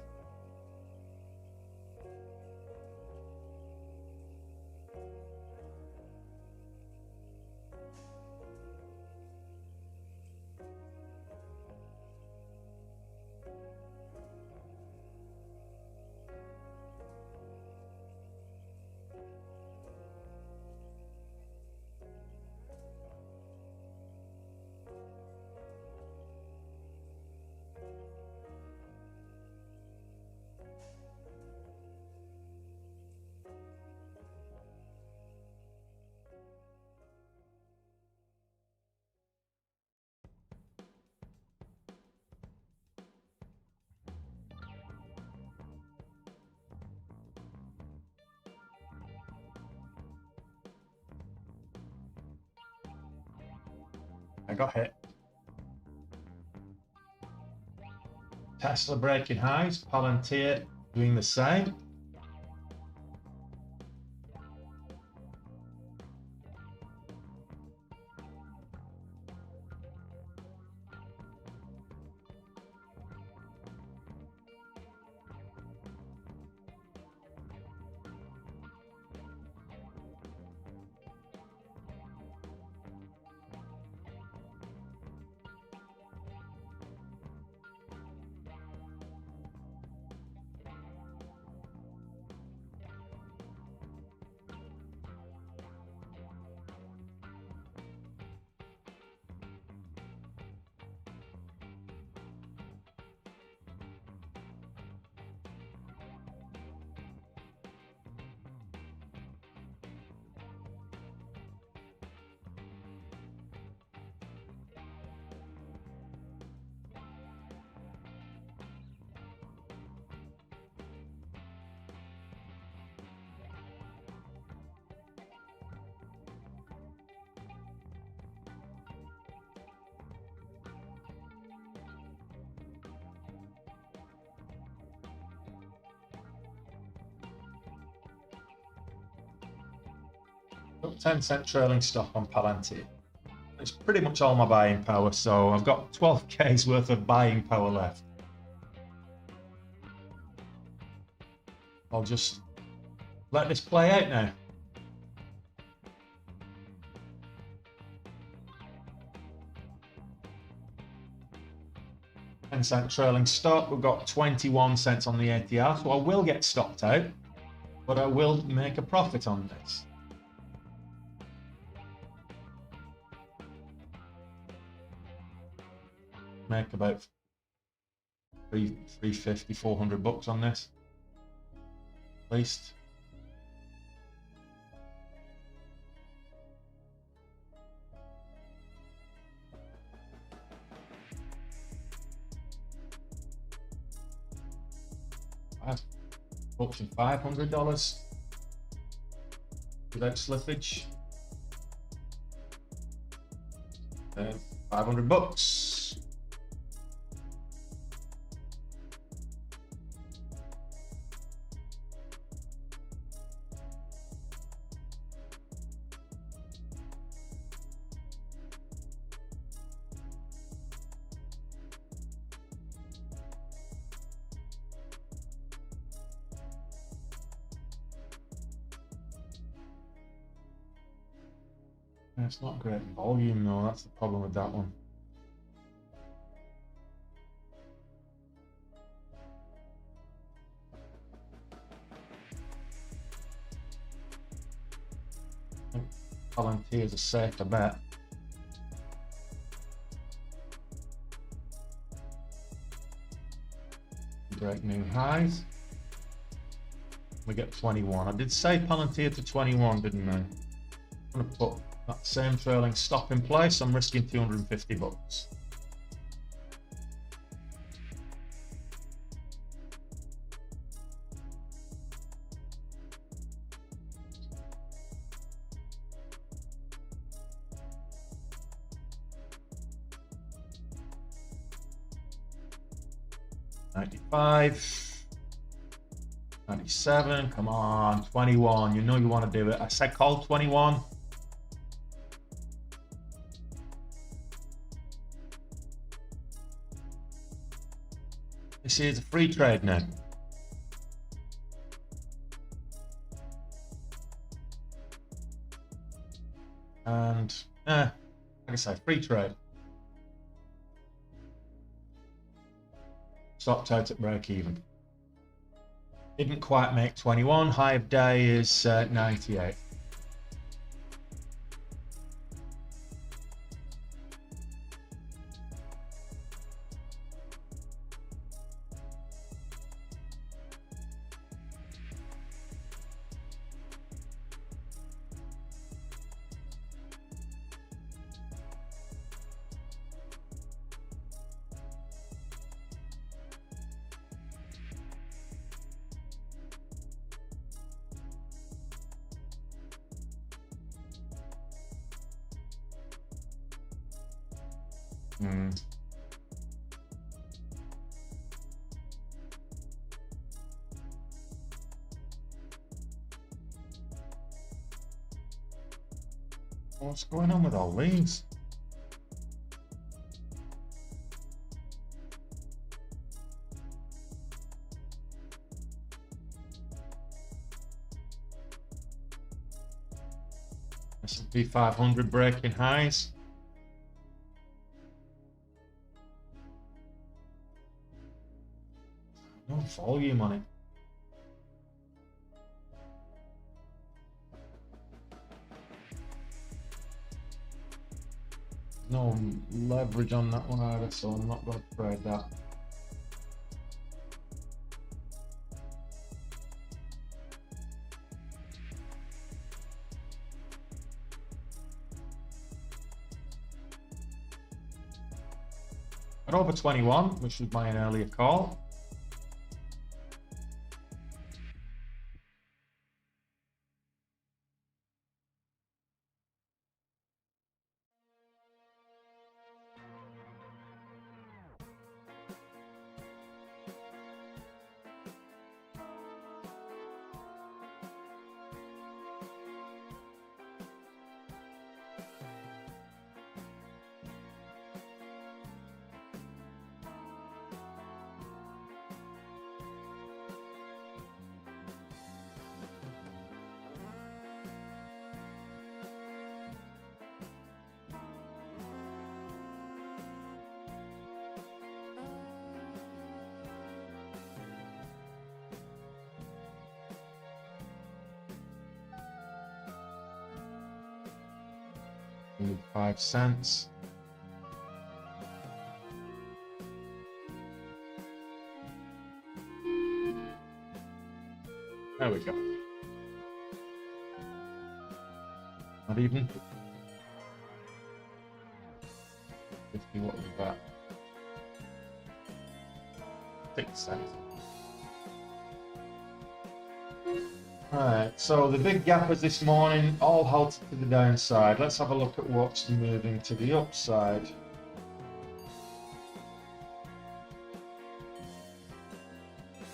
I got hit. Tesla breaking highs, Palantir doing the same. Got 10-cent trailing stop on Palantir. It's pretty much all my buying power, so I've got 12k's worth of buying power left. I'll just let this play out now. $0.10 trailing stop. We've got 21 cents on the ATR, so I will get stopped out, but I will make a profit on this. Make about 350, 400 bucks on this, at least. $500 without slippage. 500 bucks. It's not great volume though, that's the problem with that one. I think Palantir is a safer bet. Break new highs. We get 21. I did say Palantir to 21, didn't I? I'm going to put that same trailing stop in place. I'm risking 250 bucks. $95, $97, come on, 21. You know you want to do it. I said call 21. This is a free trade now. And, like I say, free trade. Stopped out at break even. Didn't quite make 21. High of day is 98. What's going on with all these? S&P 500 breaking highs. No volume on it. No leverage on that one either, so I'm not going to trade that. At over 21, which was my earlier call. Only 5 cents. There we go. Not even 50. What was that? 6 cents. Alright, so the big gappers this morning all halted to the downside. Let's have a look at what's moving to the upside.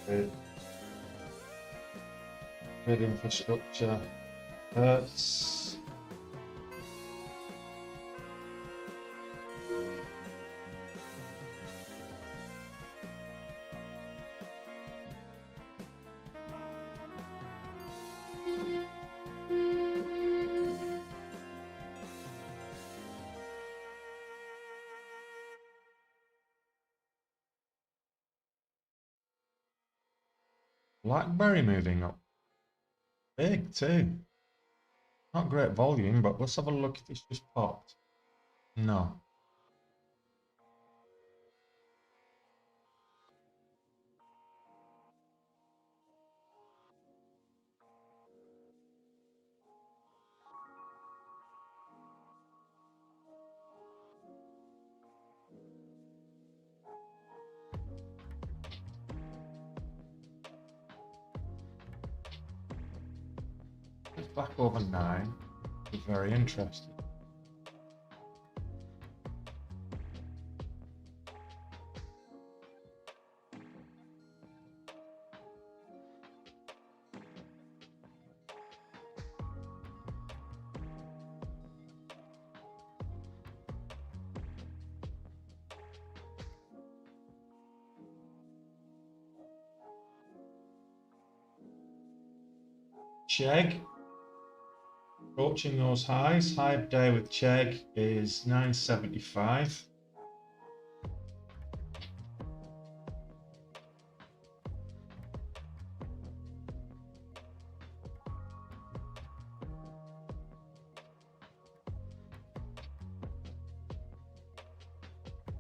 Grid infrastructure hurts. BlackBerry moving up. Big too. Not great volume, but let's have a look if it's just popped. No. It's back over 9. It's very interesting. Chegg approaching those highs. High of day with Chegg is 975.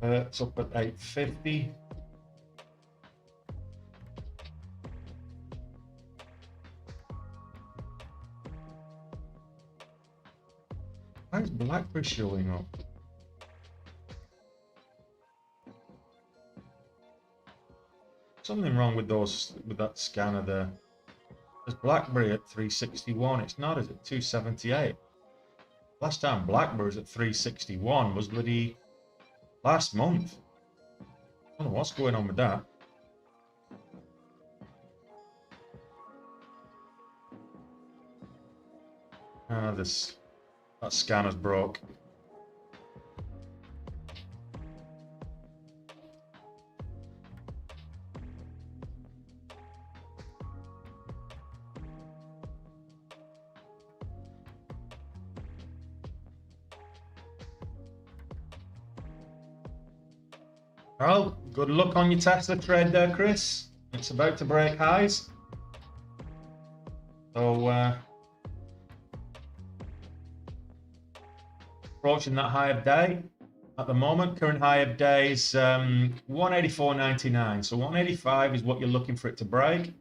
It's up at 850. Why is BlackBerry showing up? Something wrong with that scanner there. There's BlackBerry at 361. It's not, is it? 278. Last time BlackBerry was at 361 was bloody last month. I don't know what's going on with that. That scanner's broke. Well, good luck on your Tesla trade there, Chris. It's about to break highs. So, approaching that high of day at the moment. Current high of day is 184.99. So 185 is what you're looking for it to break.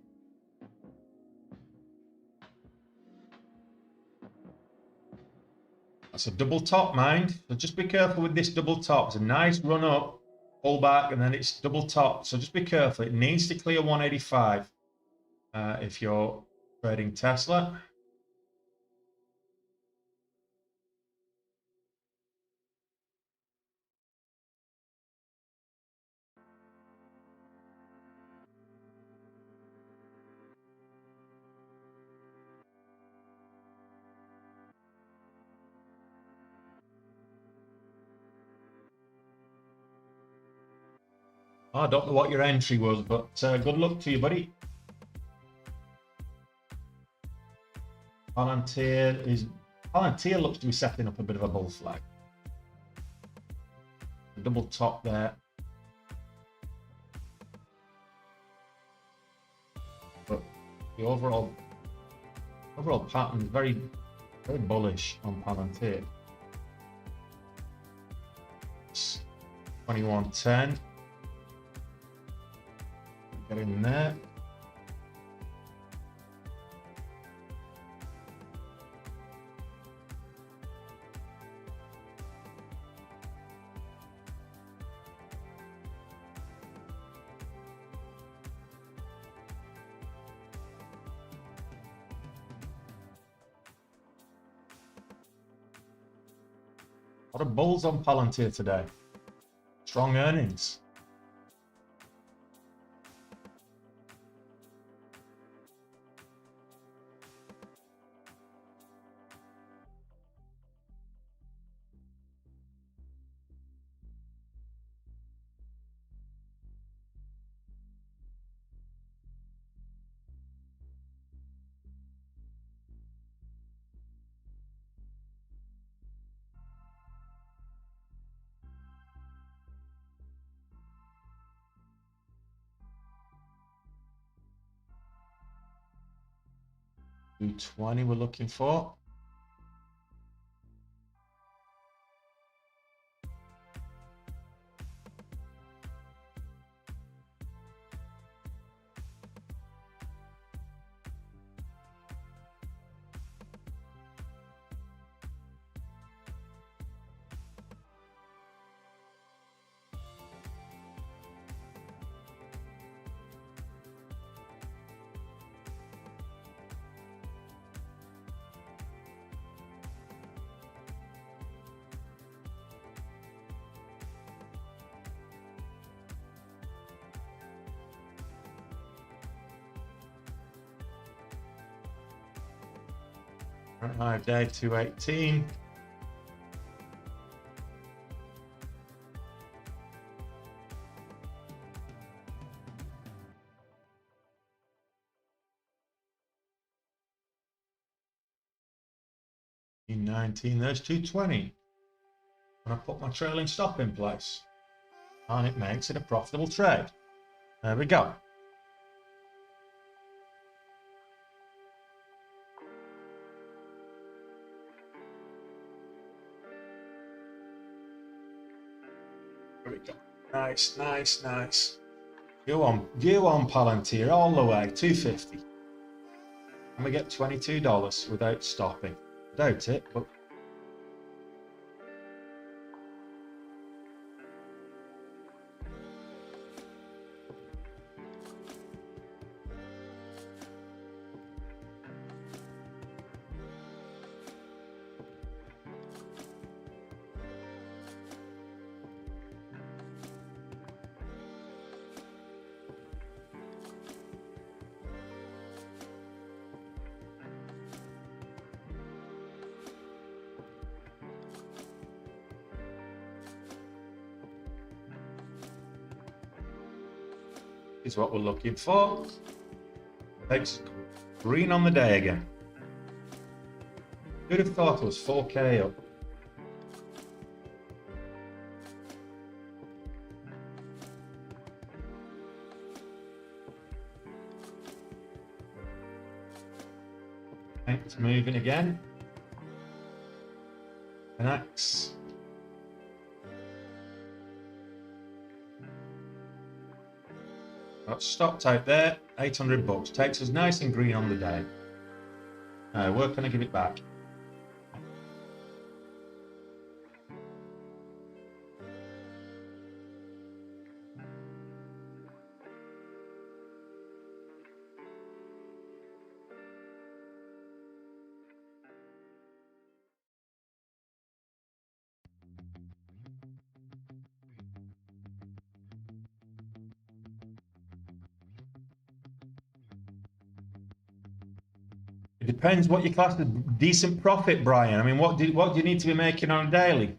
That's a double top, mind. So just be careful with this double top. It's a nice run up, pull back, and then it's double top. So just be careful. It needs to clear 185 if you're trading Tesla. I don't know what your entry was, but good luck to you, buddy. Palantir looks to be setting up a bit of a bull flag. Double top there. But the overall pattern is very, very bullish on Palantir. 21.10. Get in there. A lot of bulls on Palantir today. Strong earnings. $220 we're looking for. High day 218. $19, there's 220. And I put my trailing stop in place. And it makes it a profitable trade. There we go. There we go. Nice, nice, nice. Go on Palantir all the way, 250. And we get $22 without stopping. Doubt it, but is what we're looking for. Takes green on the day again. Who'd have thought it was 4K up? It's moving again. An axe. Got stopped out there, $800. Takes us nice and green on the day. Where can I give it back? It depends what you class as decent profit, Brian. I mean, what do you need to be making on a daily?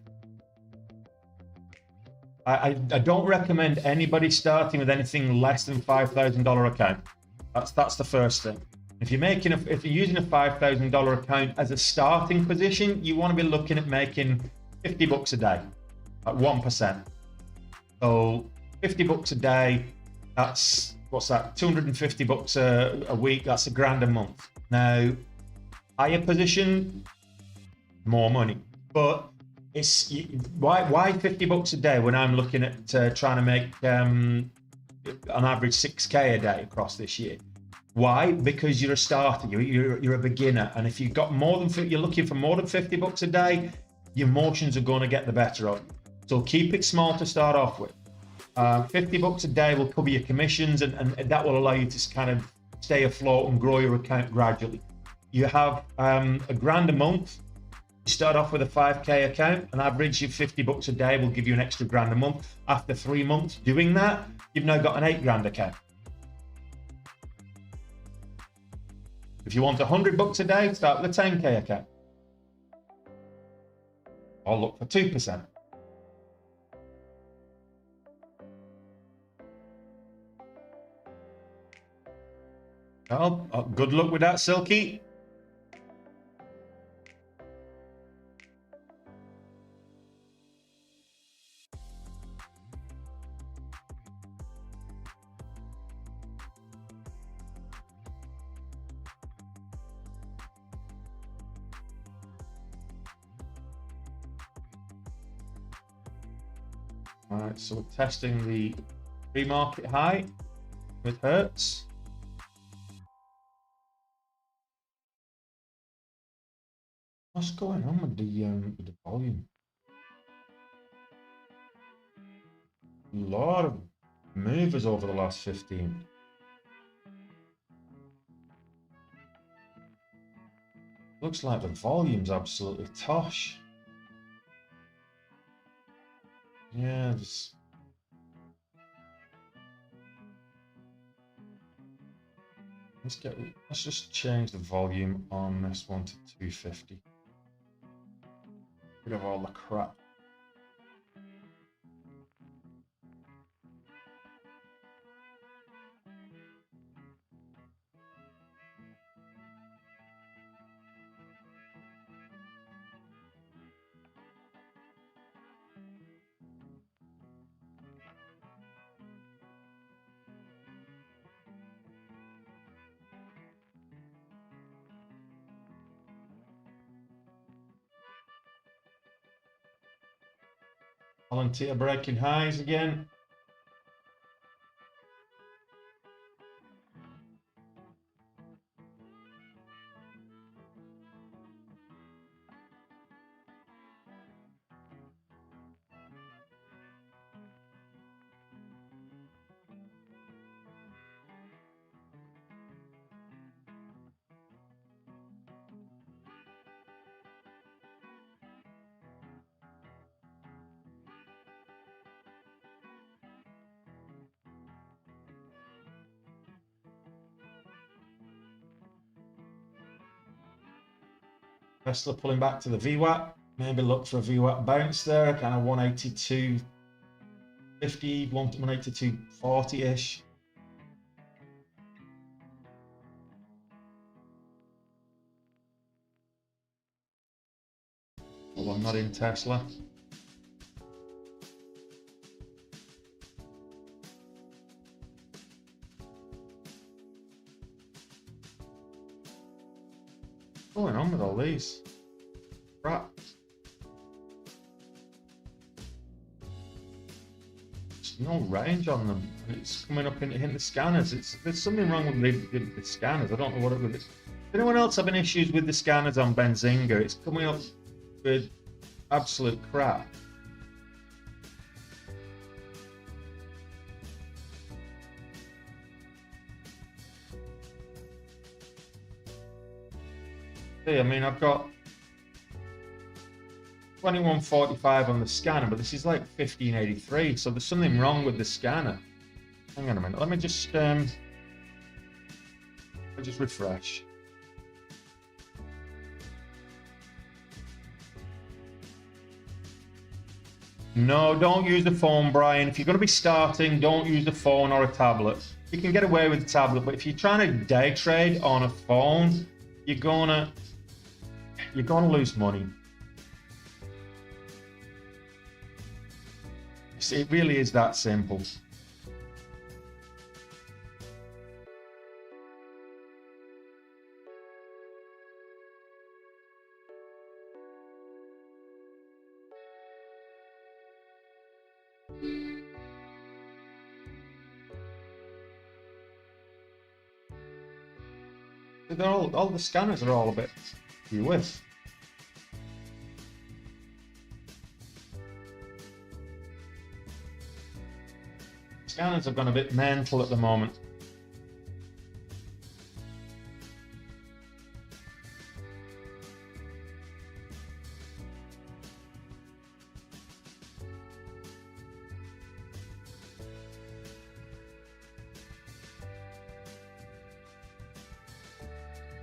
I don't recommend anybody starting with anything less than $5,000 account. That's the first thing. If you're using a $5,000 account as a starting position, you want to be looking at making $50 a day at 1%. So $50 a day, that's what's that? $250 a week. That's $1,000 a month. Now, higher position, more money. But It's why 50 bucks a day when I'm looking at trying to make on average 6k a day across this year. Why? Because you're a starter, you're a beginner, and if you've got more than you're looking for more than 50 bucks a day, your emotions are going to get the better of you. So keep it small to start off with. 50 bucks a day will cover your commissions, and that will allow you to kind of stay afloat and grow your account gradually. You have a grand a month. You start off with a 5k account. An average of 50 bucks a day will give you an extra grand a month. After 3 months doing that, you've now got an 8 grand account. If you want 100 bucks a day, start with a 10k account. Or look for 2%. Oh, good luck with that, Silky. All right, so we're testing the pre-market high with Hertz. What's going on with the volume? A lot of movers over the last 15. Looks like the volume's absolutely tosh. Yeah, let's just change the volume on this one to 250. Rid of all the crap. Volunteer breaking highs again. Tesla pulling back to the VWAP. Maybe look for a VWAP bounce there, kind of 182.50, 182.40-ish. Well, I'm not in Tesla. What's going on with all these? Crap. There's no range on them. It's coming up into hitting the scanners. There's something wrong with the scanners. I don't know what it is. Anyone else having issues with the scanners on Benzinga? It's coming up with absolute crap. See, I mean, I've got 2145 on the scanner, but this is like 1583, so there's something wrong with the scanner. Hang on a minute. Let me just refresh. No, don't use the phone, Brian. If you're going to be starting, don't use the phone or a tablet. You can get away with the tablet, but if you're trying to day trade on a phone, you're gonna lose money. It really is that simple. They're all the scanners are all a bit with. Scanners have gone a bit mental at the moment.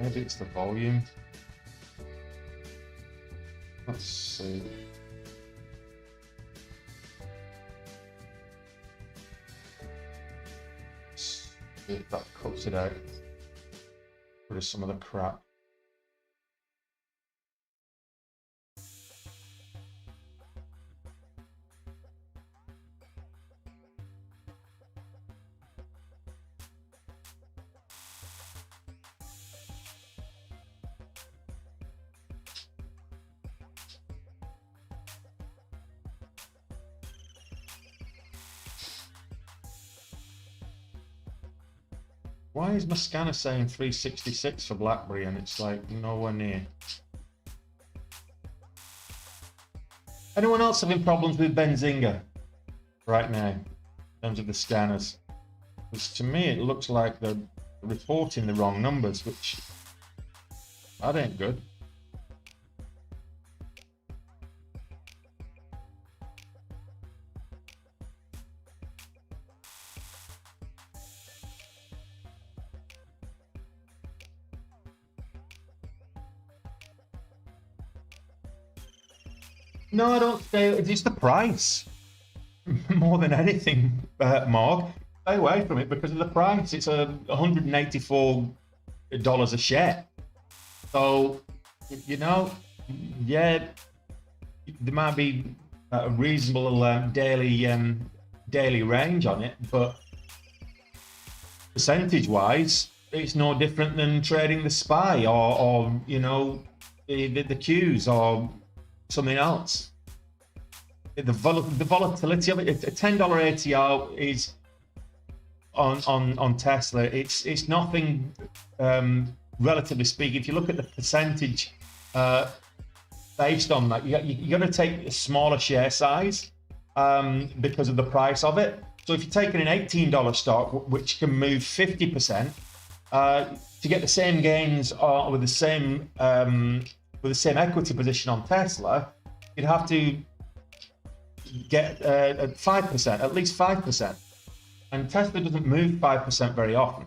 Maybe it's the volume. Let's see. See if that cuts it out. Rid of some of the crap. Why is my scanner saying 366 for BlackBerry and it's like nowhere near? Anyone else having problems with Benzinga right now in terms of the scanners? Because to me it looks like they're reporting the wrong numbers, which that ain't good. No, I don't stay. It's the price more than anything, Mark. Stay away from it because of the price. It's $184 a share. So, you know, yeah, there might be a reasonable daily range on it, but percentage-wise, it's no different than trading the SPY or you know, the Qs or something else. The volatility of it, a $10 ATR is on Tesla. It's nothing, relatively speaking. If you look at the percentage based on that, you're going to take a smaller share size because of the price of it. So if you're taking an $18 stock, which can move 50%, to get the same gains with the same equity position on Tesla, you'd have to get 5%, at least 5%. And Tesla doesn't move 5% very often.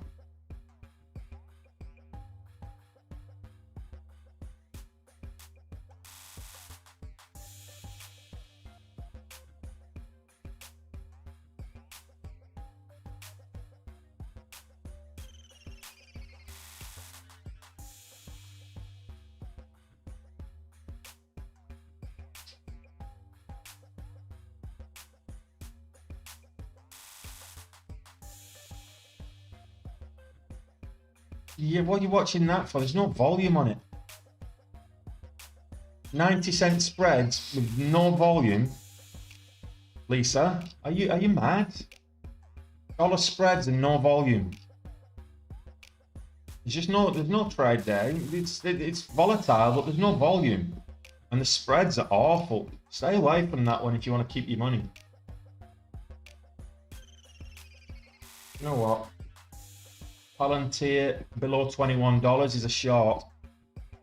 Yeah, what are you watching that for? There's no volume on it. 90-cent spreads with no volume. Lisa, are you mad? Dollar spreads and no volume. There's no trade there. It's volatile, but there's no volume, and the spreads are awful. Stay away from that one if you want to keep your money. You know what? Palantir below $21 is a short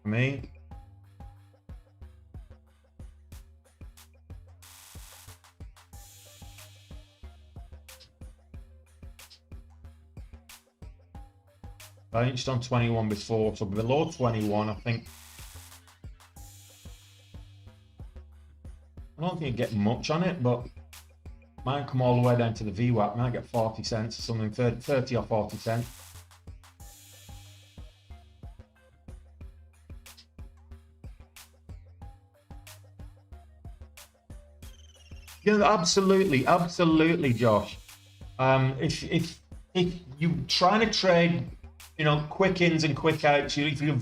for me. I think it's on 21 before, so below 21, I think. I don't think you get much on it, but might come all the way down to the VWAP. Might get 40 cents or something, 30 or 40 cents. Yeah, absolutely, Josh. If you're trying to trade, you know, quick ins and quick outs, if you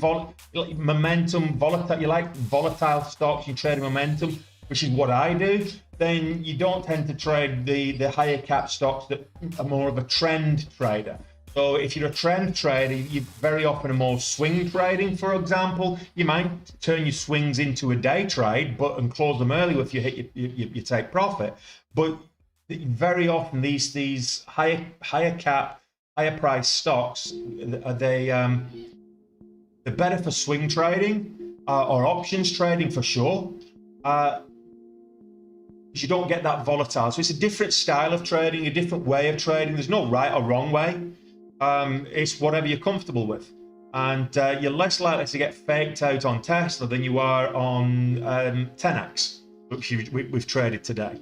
like momentum, volatile, you like volatile stocks, you trade momentum, which is what I do, then you don't tend to trade the higher cap stocks that are more of a trend trader. So if you're a trend trader, you very often are more swing trading, for example. You might turn your swings into a day trade, and close them early if you hit you take profit. But very often these higher cap, higher price stocks, they're better for swing trading or options trading for sure. You don't get that volatile. So it's a different style of trading, a different way of trading. There's no right or wrong way. It's whatever you're comfortable with. And you're less likely to get faked out on Tesla than you are on 10x, which we've traded today.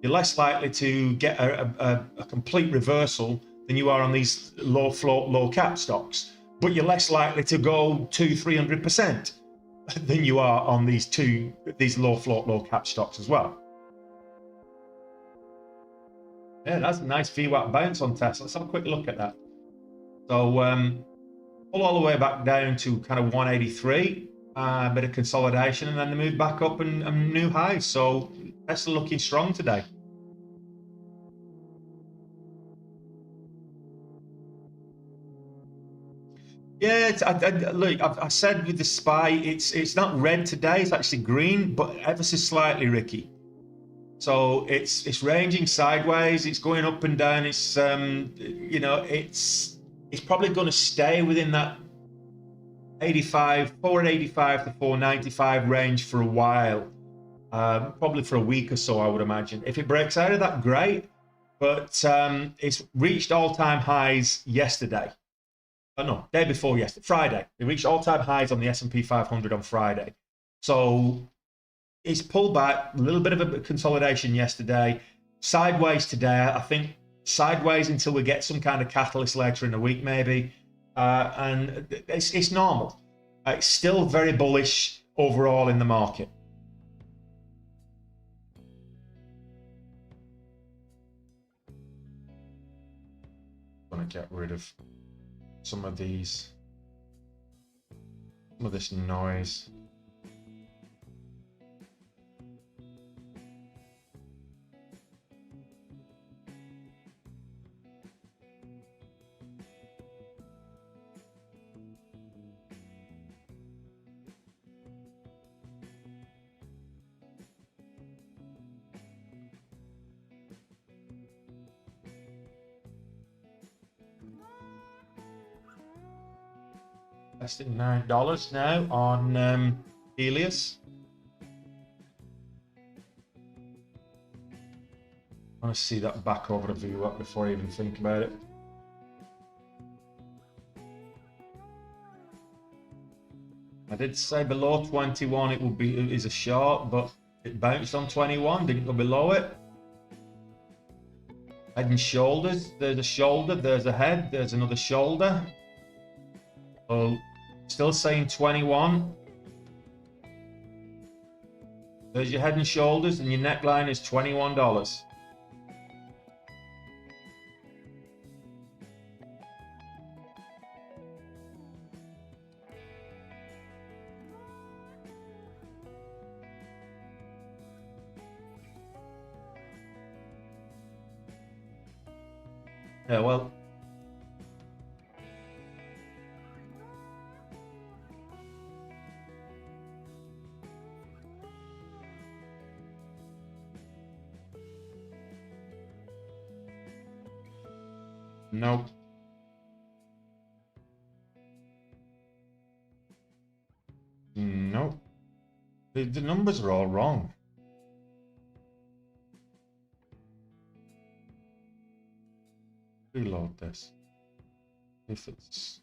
You're less likely to get a complete reversal than you are on these low float, low cap stocks. But you're less likely to go 200-300% than you are on these low float, low cap stocks as well. Yeah, that's a nice VWAP bounce on Tesla. Let's have a quick look at that. So pull all the way back down to kind of 183, a bit of consolidation, and then they move back up and new highs. So Tesla looking strong today. Yeah, look, I said with the SPY, it's not red today. It's actually green, but ever so slightly, Ricky. So it's ranging sideways. It's going up and down. It's it's probably going to stay within that 485 to 495 range for a while, probably for a week or so, I would imagine. If it breaks out of that, great. But it's reached all-time highs yesterday. Oh, no, day before yesterday, Friday. It reached all-time highs on the S&P 500 on Friday. So it's pulled back, a little bit of a consolidation yesterday, sideways today. I think sideways until we get some kind of catalyst later in the week, maybe. And it's normal. It's still very bullish overall in the market. I'm going to get rid of some of this noise. That's at $9 now on Helios. I want to see that back over the VWAP before I even think about it. I did say below 21 it is a short, but it bounced on 21, didn't go below it. Head and shoulders, there's a shoulder, there's a head, there's another shoulder. So still saying 21. There's your head and shoulders, and your neckline is $21. Yeah, well, no. No. The numbers are all wrong. Reload this. If it's...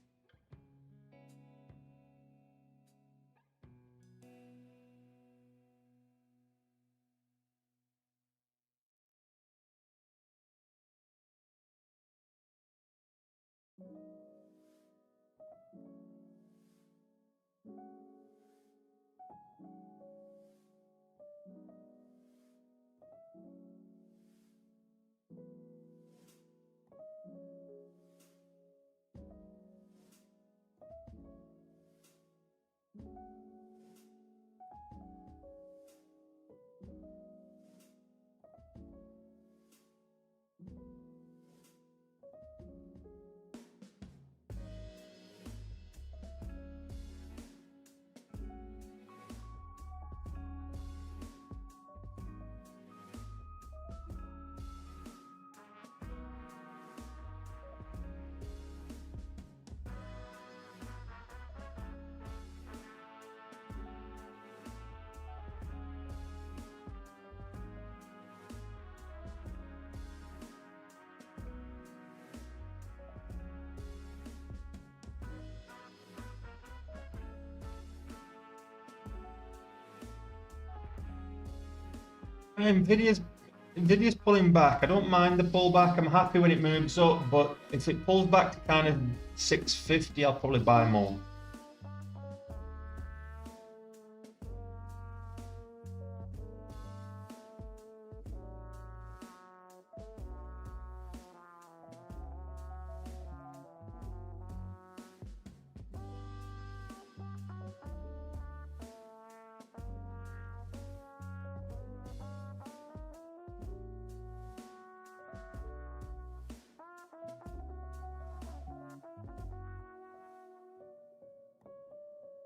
Nvidia's pulling back. I don't mind the pullback. I'm happy when it moves up, but if it pulls back to kind of 650, I'll probably buy more.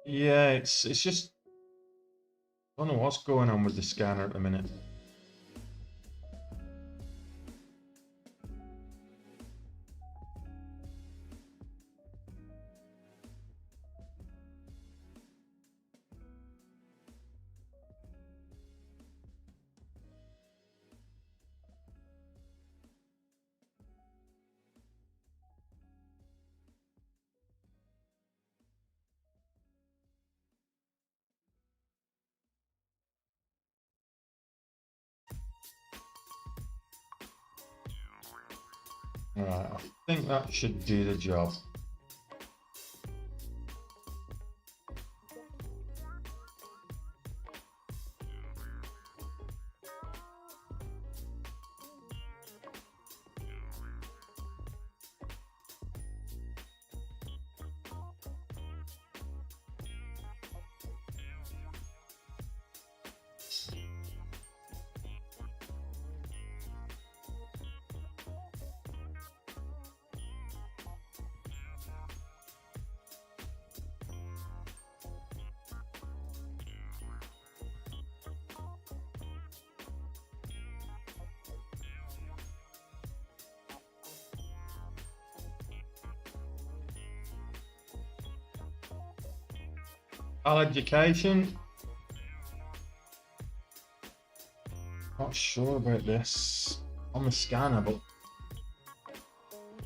Yeah, it's just, I don't know what's going on with the scanner at the minute. All right, I think that should do the job. Education. Not sure about this on the scanner, but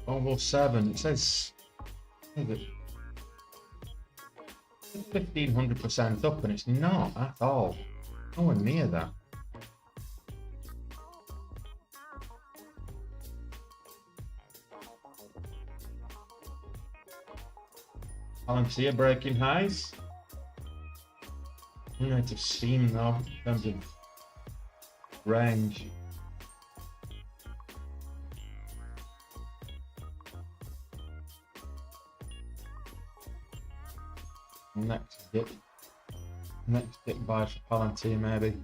almost 7. It says 1500% up, and it's not at all. Nowhere near that. Palantir breaking highs. Unit of steam though, in terms of range. Next dip buy for Palantir maybe.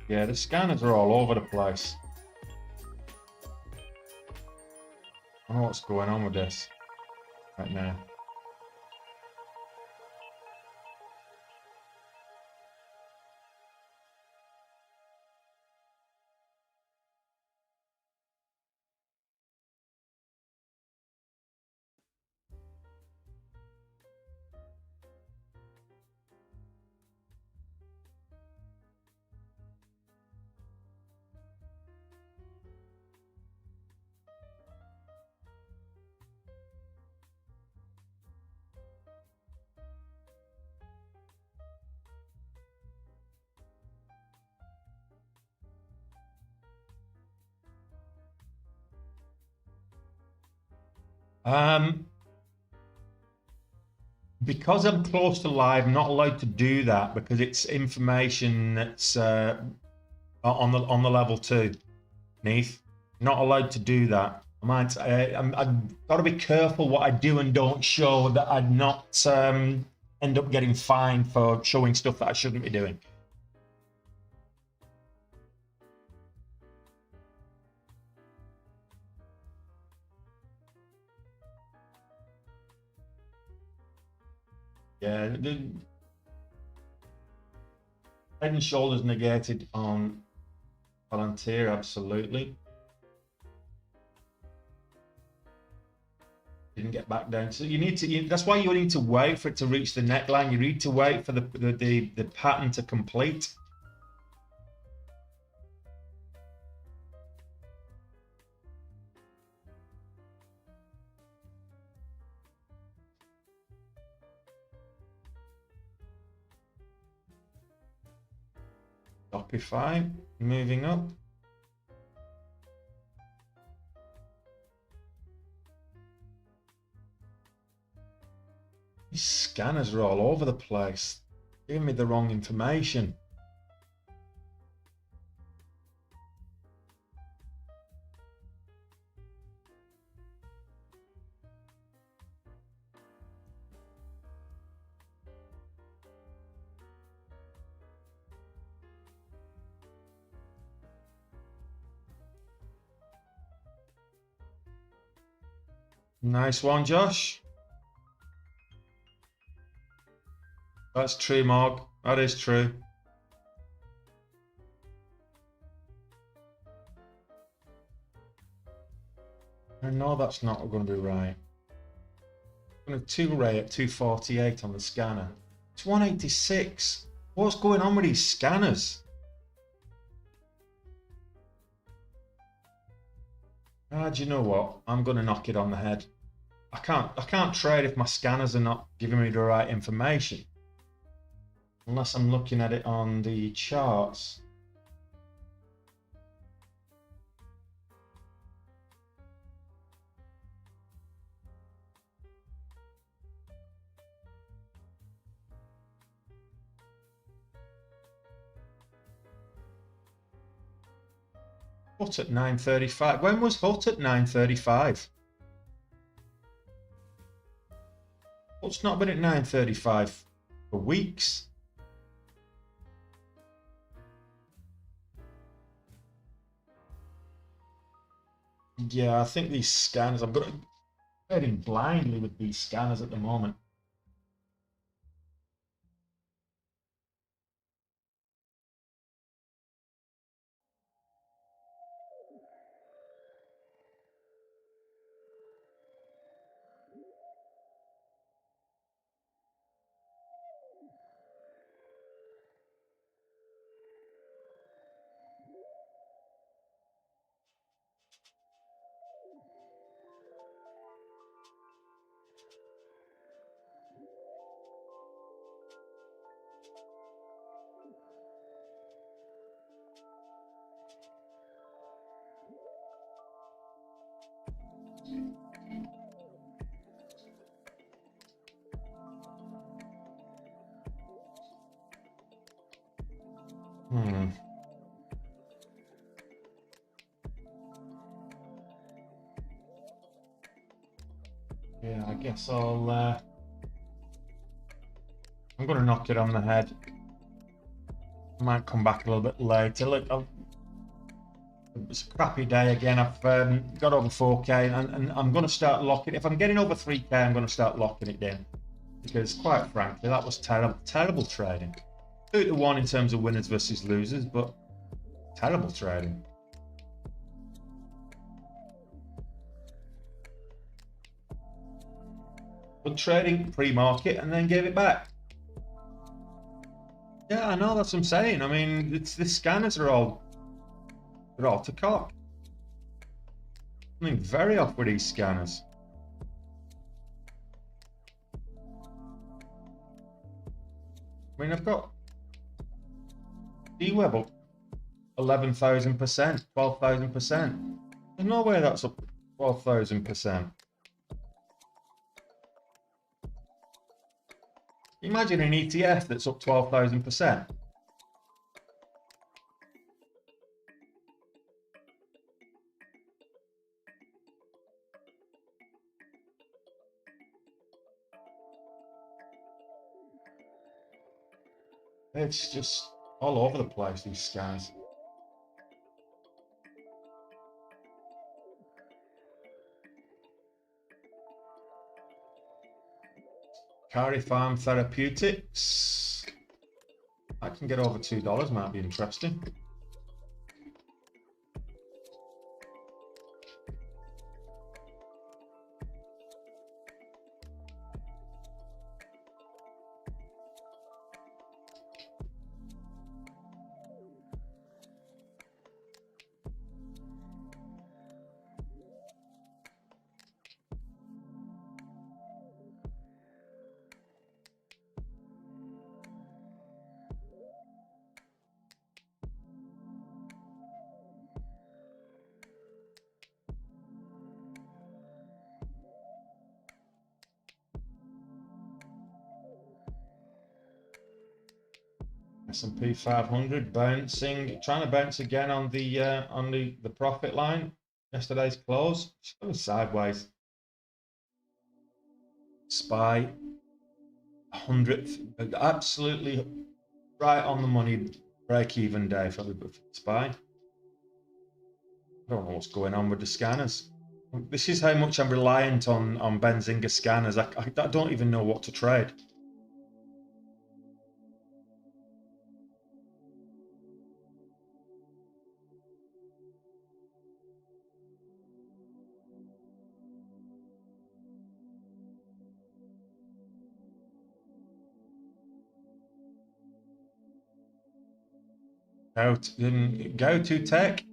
Yeah, the scanners are all over the place. I don't know what's going on with this right now. Because I'm close to live, I'm not allowed to do that because it's information that's on the level 2. Neath, not allowed to do that. I've got to be careful what I do and don't show, that I'd not end up getting fined for showing stuff that I shouldn't be doing. Yeah, the head and shoulders negated on Palantir, absolutely. Didn't get back down. So you need to. That's why you need to wait for it to reach the neckline. You need to wait for the pattern to complete. Shopify, moving up. These scanners are all over the place, giving me the wrong information. Nice one, Josh. That's true, Mark. That is true. I know that's not going to be right. I'm going to 2-ray at 248 on the scanner. It's 186. What's going on with these scanners? Do you know what? I'm going to knock it on the head. I can't trade if my scanners are not giving me the right information. Unless I'm looking at it on the charts. Hut at 9.35. When was Hut at 9.35? Hut's not been at 9.35 for weeks. Yeah, I think these scanners, I'm trading blindly with these scanners at the moment. Yeah, I guess I'm going to knock it on the head. I might come back a little bit later. Look, it's a crappy day again. I've got over 4K and I'm going to start locking. If I'm getting over 3K, I'm going to start locking it in. Because quite frankly, that was terrible trading. 2-1 in terms of winners versus losers, but terrible trading. Good trading pre-market and then gave it back. Yeah, I know, that's what I'm saying. I mean, the scanners are all to cock. Something very off with these scanners. I mean, I've got D-Web up 11,000%, 12,000%. There's no way that's up 12,000%. Imagine an ETF that's up 12,000%. It's just all over the place, these scans. Kari Farm Therapeutics. I can get over $2, might be interesting. S&P 500 bouncing, trying to bounce again on the profit line. Yesterday's close, it's going sideways. SPY 100th, absolutely right on the money break-even day for SPY. I don't know what's going on with the scanners. This is how much I'm reliant on Benzinga scanners. I don't even know what to trade. Go to tech.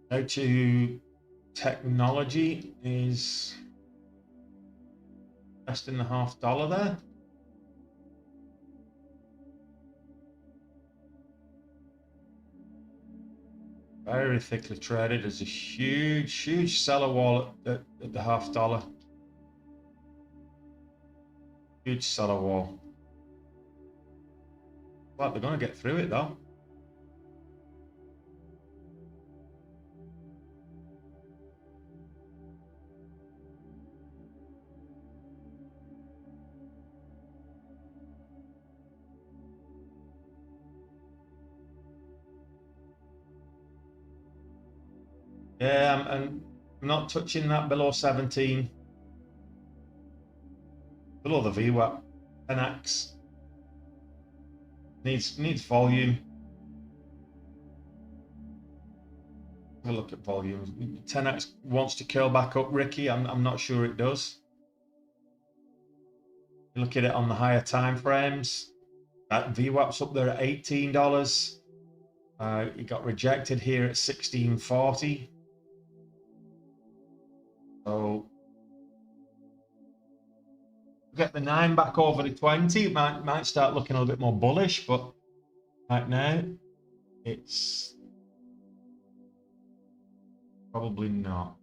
Go to technology is just in the $0.50 there. Very thickly traded. There's a huge seller wall at the $0.50. Huge seller wall. But they're going to get through it though. Yeah, I'm not touching that below 17. Below the VWAP. 10x. Needs volume. Have a look at volume. 10x wants to curl back up, Ricky. I'm not sure it does. You look at it on the higher time frames. That VWAP's up there at $18. It got rejected here at 1640. So get the 9 back over the 20. It might start looking a little bit more bullish, but right now it's probably not.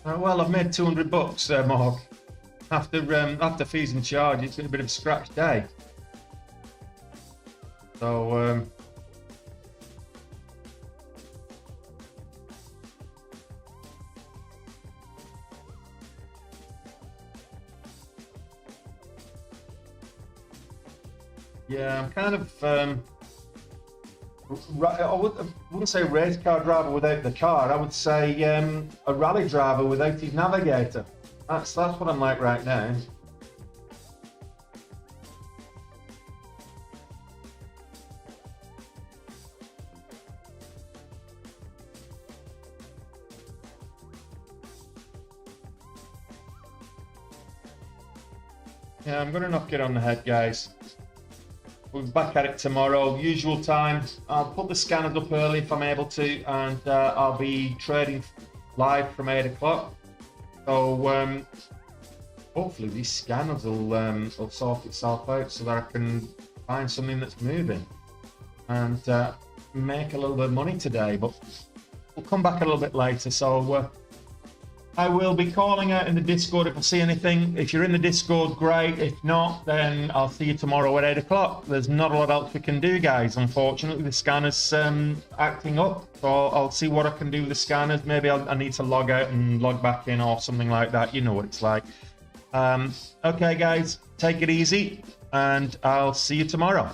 Well, I've made 200 bucks there, Mark. After fees and charges, it's been a bit of a scratch day. So yeah, I'm kind of I wouldn't say race car driver without the car. I would say a rally driver without his navigator. That's what I'm like right now. Yeah, I'm gonna knock it on the head, guys. we'll be back at it tomorrow, usual time. I'll put the scanners up early if I'm able to, and I'll be trading live from 8 o'clock. So hopefully these scanners will sort itself out so that I can find something that's moving and make a little bit of money today. But we'll come back a little bit later. So I will be calling out in the Discord if I see anything. If you're in the Discord, great. If not, then I'll see you tomorrow at 8 o'clock. There's not a lot else we can do, guys. Unfortunately, the scanner's acting up. So I'll see what I can do with the scanners. Maybe I need to log out and log back in or something like that. You know what it's like. Okay, guys, take it easy, and I'll see you tomorrow.